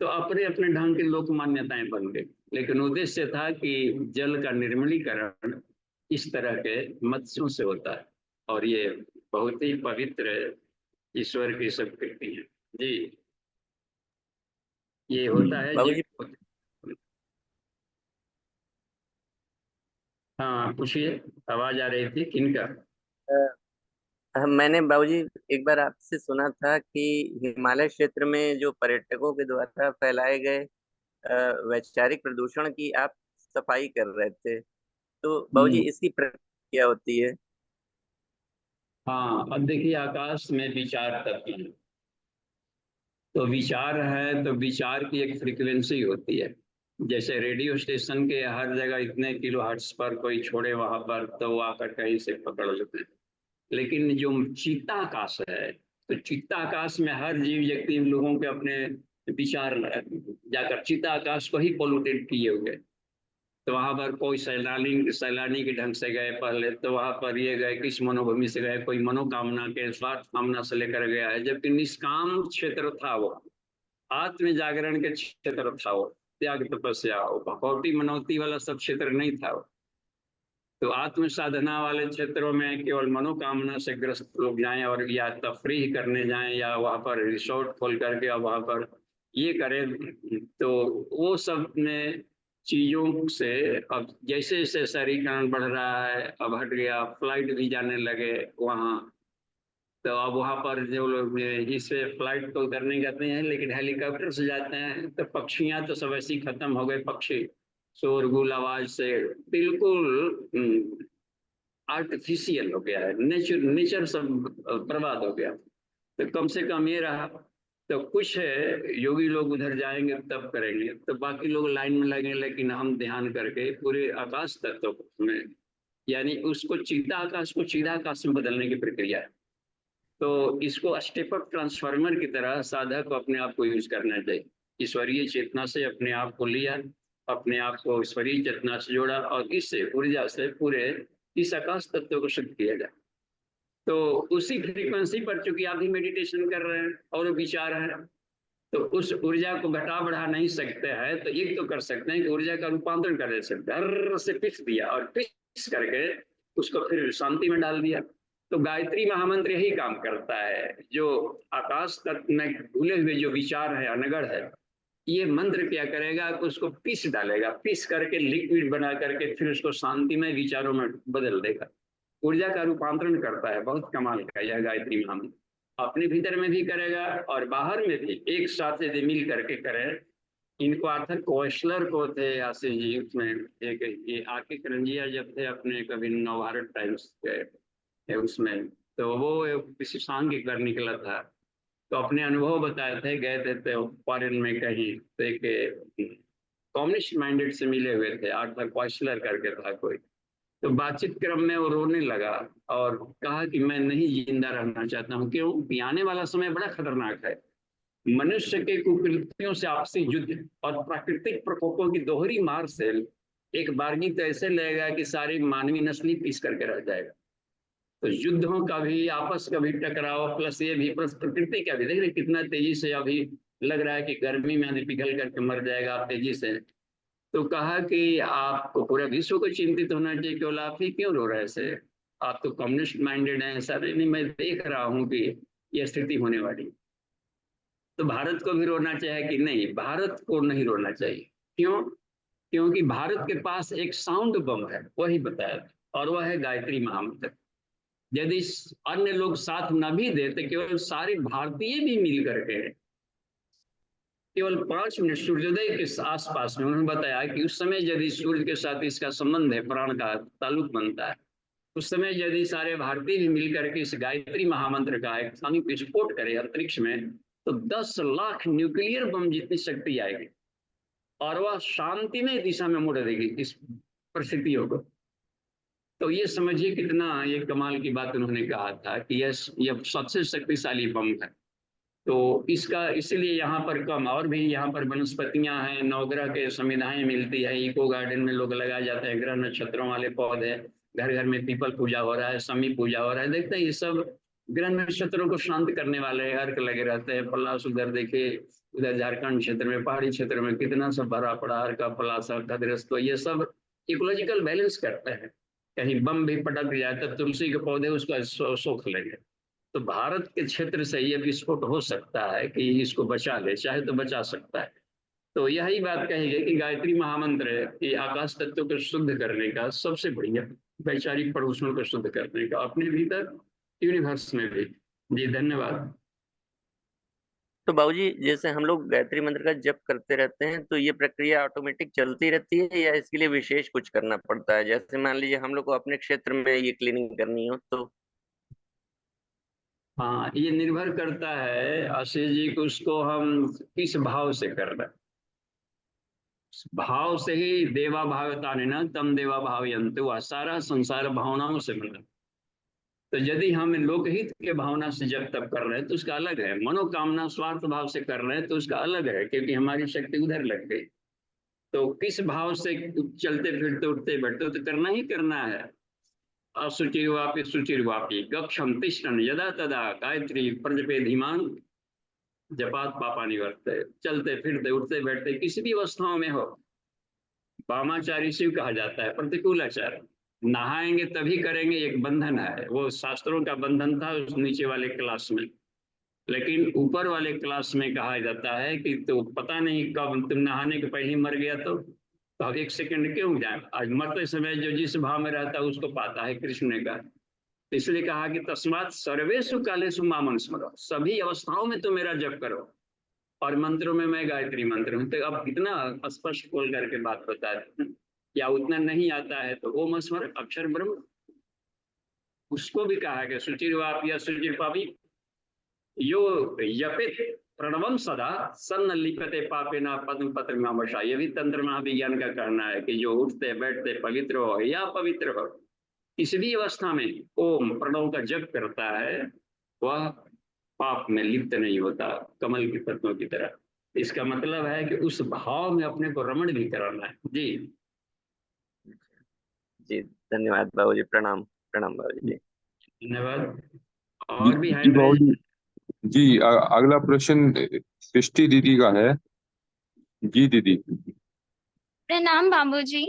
तो अपने अपने ढंग की लोक मान्यताएं बन गई, लेकिन उद्देश्य था कि जल का निर्मलीकरण इस तरह के मत्स्यों से होता है, और ये बहुत ही पवित्र ईश्वर की सब कृति है। जी ये होता है बाबूजी, हाँ पूछिए, आवाज आ रही थी किनका? मैंने बाबूजी एक बार आपसे सुना था कि हिमालय क्षेत्र में जो पर्यटकों के द्वारा फैलाए गए वैचारिक प्रदूषण की आप सफाई कर रहे थे, तो बाबूजी इसकी प्रक्रिया क्या होती है? हाँ, अब देखिए आकाश में विचार तत्व है, तो विचार है तो विचार की एक फ्रीक्वेंसी होती है। जैसे रेडियो स्टेशन के हर जगह इतने किलो हर्ट्ज पर कोई छोड़े वहां पर तो वो आकर कहीं से पकड़ लेते हैं। लेकिन जो चित्ताकाश है, तो चित्ताकाश में हर जीव व्यक्ति लोगों के अपने विचार जाकर चित्ताकाश को ही पोल्यूटेड किए हुए। तो वहां पर कोई सैलानी के ढंग से गए पहले, तो वहां पर ये गए किस मनोभूमि से गए, कोई मनोकामना के स्वार्थ कामना से लेकर गया है, जबकि निष्काम क्षेत्र था वो, आत्म जागरण के क्षेत्र था वो, त्याग तपस्या भगवती मनौती वाला सब क्षेत्र नहीं था वो। तो आत्म साधना वाले क्षेत्रों में केवल मनोकामना से ग्रस्त लोग जाएं और या तफरीह करने जाएं या वहां पर रिसोर्ट खोल करके और वहां पर ये करें, तो वो सब में चीजों से अब जैसे जैसे शहरीकरण बढ़ रहा है, अब हट गया, फ्लाइट भी जाने लगे वहाँ। तो अब वहां पर जो लोग इससे फ्लाइट तो उतरने जाते हैं लेकिन हेलीकॉप्टर से जाते हैं, तो पक्षियां तो सब ऐसे ही खत्म हो गए, पक्षी शोरगुल आवाज से बिल्कुल आर्टिफिशियल हो गया है, नेचर नेचर सब बर्बाद हो गया। तो कम से कम ये रहा, तो कुछ है योगी लोग उधर जाएंगे तब करेंगे, तो बाकी लोग लाइन में लगे, लेकिन हम ध्यान करके पूरे आकाश तत्व में, यानी उसको चिता आकाश को सीधा आकाश में बदलने की प्रक्रिया है। तो इसको स्टेप अप ट्रांसफार्मर की तरह साधक को अपने आप को यूज करना चाहिए। ईश्वरीय चेतना से अपने आप को लिया, अपने आप को ईश्वरीय चेतना से जोड़ा और इससे ऊर्जा से पूरे इस आकाश तत्व को शुद्ध किया जाए। तो उसी फ्रीक्वेंसी पर चूंकि आप भी मेडिटेशन कर रहे हैं और विचार है, तो उस ऊर्जा को घटा बढ़ा नहीं सकते हैं, तो एक तो कर सकते हैं कि ऊर्जा का रूपांतरण कर दे सकते हैं, हर से पिस दिया और पिस करके उसको फिर शांति में डाल दिया। तो गायत्री महामंत्र यही काम करता है, जो आकाश तत्व में भूले हुए जो विचार है अनगढ़ है, ये मंत्र क्या करेगा कि उसको पीस डालेगा, पीस करके लिक्विड बना करके फिर उसको शांतिमय विचारों में बदल देगा, ऊर्जा का रूपांतरण करता है। बहुत कमाल का यह गायत्री महामंत्र अपने भीतर में भी करेगा और बाहर में भी एक साथ यदि मिल करके करें इनको आर्थर कोएस्लर को थे आशीष जी, उसमें एक ये आके करंजिया जब थे अपने कभी नवभारत टाइम्स के उसमें, तो वो किसी सांघिक कर निकला था, तो अपने अनुभव बताए थे, गए थे तो फॉरेन में कहीं, तो एक कम्युनिस्ट माइंडेड से मिले हुए थे, आर्थर कोएस्लर करके था कोई, तो बातचीत क्रम में वो रोने लगा और कहा कि मैं नहीं जिंदा रहना चाहता हूँ, क्यों कि आने वाला समय बड़ा खतरनाक है। मनुष्य के कुकृत्यों से आपसी युद्ध और प्राकृतिक प्रकोपों की दोहरी मार से एक बारगी तो ऐसे लगेगा कि सारी मानवीय नस्ल ही पीस करके रह जाएगा। तो युद्धों का भी, आपस का भी टकराव, प्लस ये भी, प्लस प्रकृति का भी, देख रहे कितना तेजी से अभी लग रहा है कि गर्मी में आदमी पिघल करके मर जाएगा तेजी से। तो कहा कि आपको पूरे विश्व को चिंतित होना चाहिए, केवल आप ही क्यों रो रहे ऐसे, आप तो कम्युनिस्ट माइंडेड हैं, ऐसा नहीं, मैं देख रहा हूँ कि यह स्थिति होने वाली। तो भारत को भी रोना चाहिए कि नहीं? भारत को नहीं रोना चाहिए। क्यों? क्योंकि भारत के पास एक साउंड बम है, वही बताया था, और वह है गायत्री महामंत्र। यदि अन्य लोग साथ न भी दे तो केवल सारे भारतीय भी मिल करके केवल 5 मिनट सूर्योदय के आसपास में, उन्होंने बताया कि उस समय यदि सूर्य के साथ इसका संबंध है, प्राण का ताल्लुक बनता है, उस समय यदि सारे भारतीय भी मिलकर के इस गायत्री महामंत्र का एक सामूहिक विस्फोट करे अंतरिक्ष में, तो 10 लाख न्यूक्लियर बम जितनी शक्ति आएगी और वह शांतिमय दिशा में मुड़ देगी इस परिस्थितियों को। तो ये समझिए कितना ये कमाल की बात उन्होंने कहा था कि यह सबसे शक्तिशाली बम है। तो इसका इसलिए यहाँ पर कम, और भी यहाँ पर वनस्पतियां हैं, नवग्रह के संविधाएं मिलती है, इको गार्डन में लोग लगाए जाते हैं ग्रह नक्षत्रों वाले पौधे, घर घर में पीपल पूजा हो रहा है, शमी पूजा हो रहा है, देखते हैं ये सब ग्रह नक्षत्रों को शांत करने वाले अर्क लगे रहते हैं। पलाश उधर देखिए, उधर झारखंड क्षेत्र में, पहाड़ी क्षेत्र में कितना सब भरा पड़ा अर्क का पलाश, तो ये सब इकोलॉजिकल बैलेंस करते हैं। कहीं बम भी पटक जाए तो तुलसी के पौधे उसका सोख लेंगे। तो भारत के क्षेत्र से ये विस्फोट हो सकता है कि इसको बचा ले, चाहे तो बचा सकता है। तो यही बात कही गई कि गायत्री महामंत्र ये आकाश तत्व को शुद्ध करने का सबसे बढ़िया, वैचारिक प्रदूषण को शुद्ध करने का, अपने भीतर, यूनिवर्स में भी। जी धन्यवाद। तो बाबूजी, जैसे हम लोग गायत्री मंत्र का जप करते रहते हैं, तो ये प्रक्रिया ऑटोमेटिक चलती रहती है या इसके लिए विशेष कुछ करना पड़ता है? जैसे मान लीजिए हम लोग को अपने क्षेत्र में ये क्लीनिंग करनी हो तो? हाँ, ये निर्भर करता है आशीष जी को, उसको हम किस भाव से कर रहे हैं। भाव से ही देवा भावता न तम देवा भावयंतु, वह सारा संसार भावनाओं से बना। तो यदि हम लोकहित के भावना से जब तब कर रहे हैं तो उसका अलग है, मनोकामना स्वार्थ भाव से कर रहे हैं तो उसका अलग है, क्योंकि हमारी शक्ति उधर लग गई। तो किस भाव से चलते फिरते उठते बैठते तो करना ही करना है। असुचिर्वापि शुचिर्वापि गक्षम तिष्ठन् यदा तदा गायत्री प्रजपे धीमान जपात पापा निवर्ते। चलते फिरते उठते बैठते किसी भी अवस्थाओं में हो, वामाचारी शिव कहा जाता है, प्रतिकूलाचार। नहाएंगे तभी करेंगे, एक बंधन है, वो शास्त्रों का बंधन था उस नीचे वाले क्लास में। लेकिन ऊपर वाले क्लास में कहा जाता है कि तो पता नहीं कब तुम नहाने के पहले मर गया, तो अब 1 सेकंड क्यों जाए। आज मरते समय जो जिस भाव में रहता है उसको पाता है, कृष्ण ने कहा। इसलिए कहा कि तस्मात् सर्वेषु कालेषु माम स्मरो, सभी अवस्थाओं में तो मेरा जप करो। और मंत्रों में मैं गायत्री मंत्र हूँ। तो अब कितना स्पष्ट खोल करके बात बता रहे हैं। या उतना नहीं आता है तो ओम स्मर अक्षर ब्रह्म, उसको भी कहा कि सुचिर्वाप या सुचिर्पापी यो यपित प्रणवम सदा सन्न लिपते पापे ना पद्म पत्र मामशा। ये भी तंत्र महाविज्ञान का कहना है कि जो उठते बैठते पवित्र हो या पवित्र हो, किसी भी अवस्था में ओम प्रणव का जप करता है, वह पाप में लिप्त नहीं होता, कमल की पत्तों की तरह। इसका मतलब है कि उस भाव में अपने को रमण भी कराना है। जी जी धन्यवाद बाबूजी, प्रणाम प्रणाम बाबूजी। धन्यवाद। जी और भी जी हैंड रेज? बाबूजी। जी अगला प्रश्न सृष्टि दीदी का है। जी दीदी। प्रणाम बाबूजी।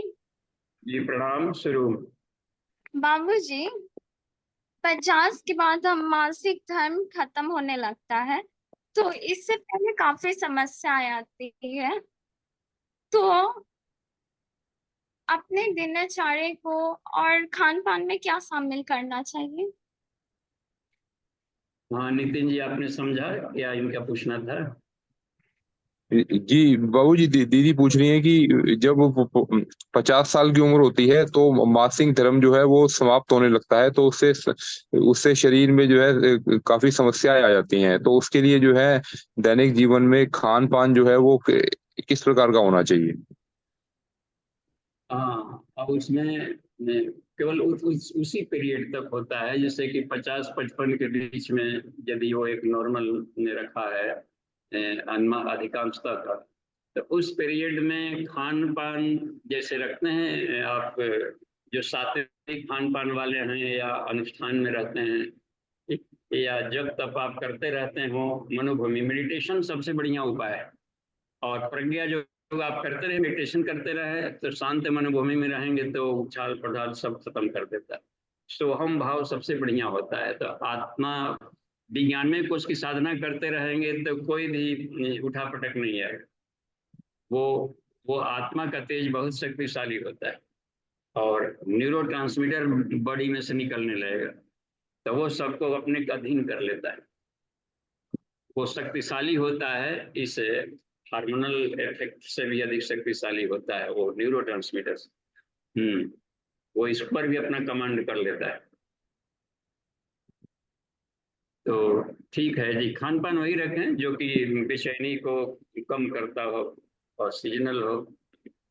जी प्रणाम। शुरू। बाबूजी, 50 के बाद हम मासिक धर्म खत्म होने लगता है, तो इससे पहले काफी समस्याएं आती है। तो अपने दिनचर्या को और खान पान में क्या शामिल करना चाहिए? हाँ नितिन जी, आपने समझा क्या इनका पूछना था? जी बाबूजी, दीदी पूछ रही है कि जब 50 साल की उम्र होती है तो मासिक धर्म जो है वो समाप्त होने लगता है, तो उससे शरीर में जो है काफी समस्याएं आ जाती हैं। तो उसके लिए जो है दैनिक जीवन में खान पान जो है वो किस प्रकार का होना चाहिए? हाँ, अब उसमें केवल उसी पीरियड तक होता है, जैसे कि 50-55 के बीच में यदि वो एक नॉर्मल ने रखा है अधिकांशता का, तो उस पीरियड में खान पान जैसे रखते हैं आप, जो सात्विक खान पान वाले हैं या अनुष्ठान में रहते हैं या जब तब आप करते रहते हो, मनोभूमि मेडिटेशन सबसे बढ़िया उपाय है। और प्रज्ञा जो आप करते रहे, मेडिटेशन करते रहे, तो शांत मनोभूमि में रहेंगे तो उछाल पड़ाल सब खत्म कर देता है। सोहम भाव सबसे बढ़िया होता है। तो आत्मा विज्ञान में कुछ की साधना करते रहेंगे तो कोई भी उठा पटक नहीं है। वो आत्मा का तेज बहुत शक्तिशाली होता है और न्यूरोट्रांसमीटर बॉडी में से निकलने लगेगा, तो वो सबको अपने अधीन कर लेता है। वो शक्तिशाली होता है, इस हार्मोनल इफेक्ट से भी अधिक शक्तिशाली होता है वो न्यूरोट्रांसमीटर्स। वो इस पर भी अपना कमांड कर लेता है। तो ठीक है जी, खान पान वही रखें जो कि बेचैनी को कम करता हो और सीजनल हो,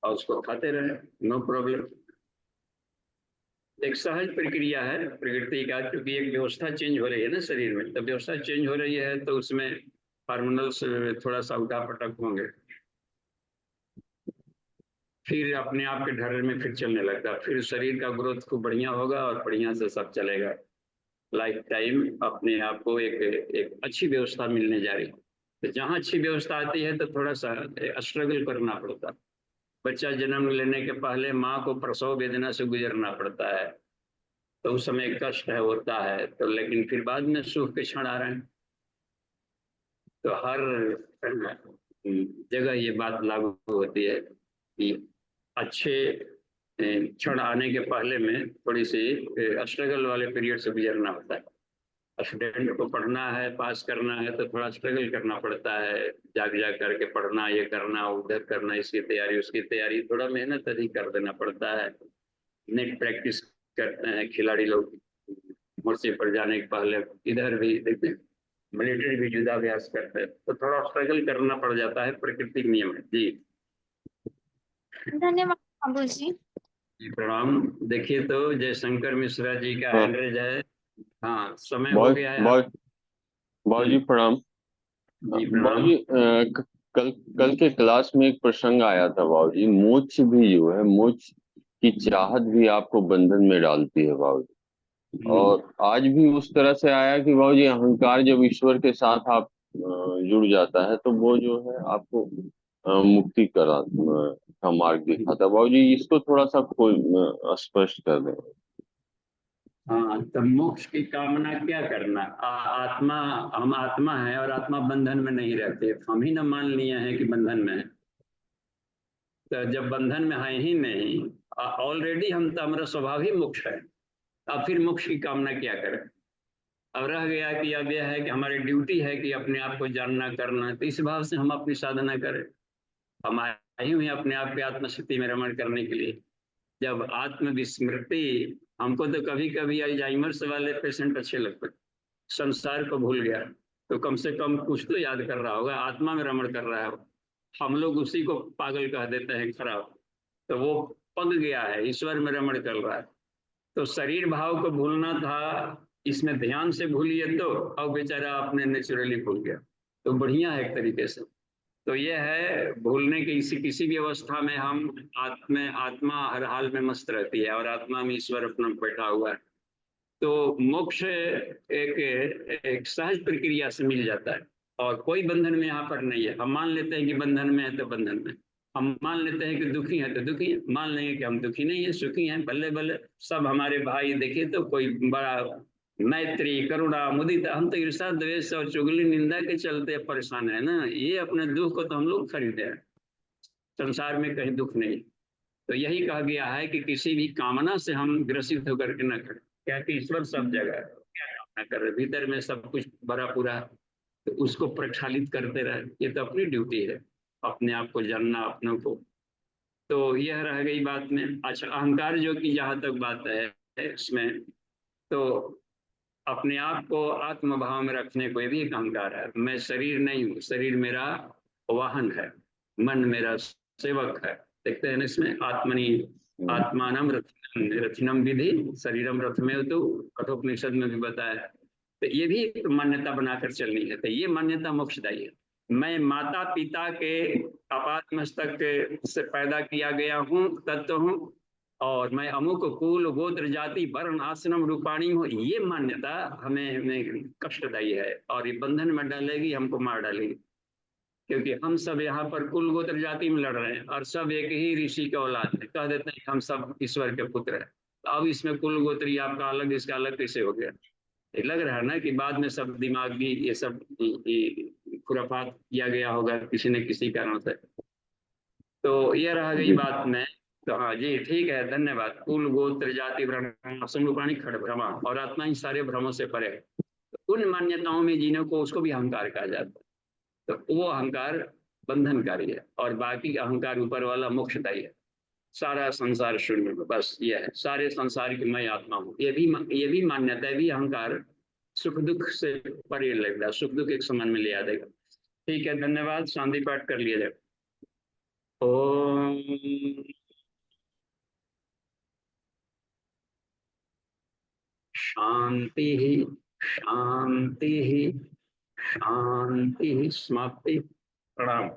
और उसको खाते रहें, नो प्रॉब्लम। एक सहज प्रक्रिया है प्रकृति का, क्योंकि एक व्यवस्था चेंज हो रही है ना शरीर में, तो व्यवस्था चेंज हो रही है तो उसमें हार्मोनल्स थोड़ा सा उठा पटक होंगे, फिर अपने आप के ढर्रे में फिर चलने लगता है, फिर शरीर का ग्रोथ खूब बढ़िया होगा और बढ़िया से सब चलेगा। लाइफ टाइम अपने आप को एक अच्छी व्यवस्था मिलने जा रही है। तो जहाँ अच्छी व्यवस्था आती है तो थोड़ा सा स्ट्रगल करना पड़ता है। बच्चा जन्म लेने के पहले माँ को प्रसव वेदना से गुजरना पड़ता है, तो उस समय कष्ट है होता है, तो लेकिन फिर बाद में सुख के क्षण आ रहे हैं। तो हर जगह ये बात लागू होती है कि अच्छे क्षण आने के पहले में थोड़ी सी स्ट्रगल वाले पीरियड से गुजरना होता है। स्टूडेंट को पढ़ना है, पास करना है, तो थोड़ा स्ट्रगल करना पड़ता है, जाग करके पढ़ना, ये करना, उधर करना, इसकी तैयारी उसकी तैयारी, थोड़ा मेहनत अधिक कर देना पड़ता है। नेट प्रैक्टिस करते हैं खिलाड़ी लोग मोर्चे पर जाने के पहले, इधर भी देखते मिलिट्री भी युद्धाभ्यास करते हैं, तो थोड़ा स्ट्रगल करना पड़ जाता है, प्राकृतिक नियम है जी। धन्यवाद बाबू जी। प्रणाम। देखिए तो जयशंकर मिश्रा जी का हाँ। हैंड रेज है। हाँ, समय हो गया है। बाबूजी प्रणाम। जी प्रणाम। बाबूजी कल के क्लास में एक प्रसंग आया था बाबूजी, मोक्ष भी जो है, मोक्ष की चाहत भी आपको बंधन में डालती है बाबूजी। और आज भी उस तरह से आया कि बाबूजी अहंकार जब ईश्वर के साथ आप जुड़ जाता है तो वो जो है आपको मुक्ति का मार्ग दिखाता है। बाबूजी इसको थोड़ा सा स्पष्ट कर दें। हाँ, तो मोक्ष की कामना क्या करना? आत्मा, हम आत्मा है और आत्मा बंधन में नहीं रहते, हम ही न मान लिए हैं कि बंधन में है। तो जब बंधन में है ही नहीं, ऑलरेडी हम तो, हमारा स्वभाव ही मोक्ष है, अब फिर मोक्ष की कामना क्या करें? अब रह गया कि अब यह है कि हमारी ड्यूटी है कि अपने आप को जानना करना, तो इस भाव से हम अपनी साधना करें। हम आए हुए हैं अपने आप के आत्मस्थिति में रमण करने के लिए। जब आत्मविस्मृति, हमको तो कभी कभी अल्जाइमर्स वाले पेशेंट अच्छे लगते, संसार को भूल गया तो कम से कम कुछ तो याद कर रहा होगा, आत्मा में रमण कर रहा है। हम लोग उसी को पागल कह देते हैं, खराब। तो वो पग गया है, ईश्वर में रमण कर रहा है। तो शरीर भाव को भूलना था, इसमें ध्यान से भूलिए तो, अब बेचारा आपने नेचुरली भूल गया, तो बढ़िया है एक तरीके से। तो यह है भूलने की, किसी भी अवस्था में हम आत्मा हर हाल में मस्त रहती है और आत्मा में ईश्वर अपना बैठा हुआ है। तो मोक्ष एक सहज प्रक्रिया से मिल जाता है और कोई बंधन में यहाँ पर नहीं है। हम मान लेते हैं कि बंधन में है तो बंधन में, हम मान लेते हैं कि दुखी है तो दुखी है, मान लेंगे कि हम दुखी नहीं है, सुखी हैं, बल्ले बल्ले सब हमारे भाई। देखिए तो कोई बड़ा मैत्री करुणा मुदिता, हम तो ईर्षा द्वेष और चुगली निंदा के चलते परेशान है ना। ये अपने दुख को तो हम लोग खरीदे हैं, संसार में कहीं दुख नहीं। तो यही कहा गया है कि किसी भी कामना से हम ग्रसित होकर के न करें, क्या कि ईश्वर सब जगह है, क्या कामना कर रहे, भीतर में सब कुछ भरा पूरा, तो उसको प्रक्षालित करते रहे, ये तो अपनी ड्यूटी है। अपने आप को जानना, अपनों को। तो यह रह गई बात में। अच्छा, अहंकार जो कि जहाँ तक बात है इसमें, तो अपने आप को आत्मभाव में रखने को भी एक अहंकार है। मैं शरीर नहीं हूँ, शरीर मेरा वाहन है, मन मेरा सेवक है। देखते हैं ना इसमें, आत्मनि आत्मानम रथिनम विधि शरीरम रथमेव, तो कठोपनिषद में भी बताया है। तो ये भी एक मान्यता बनाकर चलनी है। तो ये मान्यता मोक्षदायी है। मैं माता पिता के आपात मस्तक से पैदा किया गया हूँ, तत्व हूँ, और मैं अमुक कुल गोत्र जाति वर्ण आश्रम रूपाणी हूँ, ये मान्यता हमें कष्टदायी है और ये बंधन में डालेगी, हमको मार डालेगी। क्योंकि हम सब यहाँ पर कुल गोत्र जाति में लड़ रहे हैं और सब एक ही ऋषि के औलाद है, कह देते हैं हम सब ईश्वर के पुत्र हैं। तो अब इसमें कुल गोत्री आपका अलग, इसका अलग कैसे हो गया? ये लग रहा है ना कि बाद में सब दिमाग भी ये सब खुराफात किया गया होगा किसी न किसी कारण से। तो ये रह गई बात में। तो हाँ जी, ठीक है, धन्यवाद। कुल गोत्र जाति वर्ण रूपाणी खड़ भ्रमा, और आत्मा इन सारे भ्रमों से परे है। तो उन मान्यताओं में जीने को, उसको भी अहंकार कहा जाता है। तो वो अहंकार बंधनकारी है, और बाकी अहंकार ऊपर वाला मोक्षदायी है। सारा संसार शून्य, बस ये है, सारे संसार की मैं आत्मा हूँ, ये भी मान्यता है, भी अहंकार सुख दुख से परे लगेगा, सुख दुख एक समान में ले आ जाएगा। ठीक है, धन्यवाद। शांति पाठ कर लिया जाए। ओम शांति शांति शांति। समाप्ति। प्रणाम।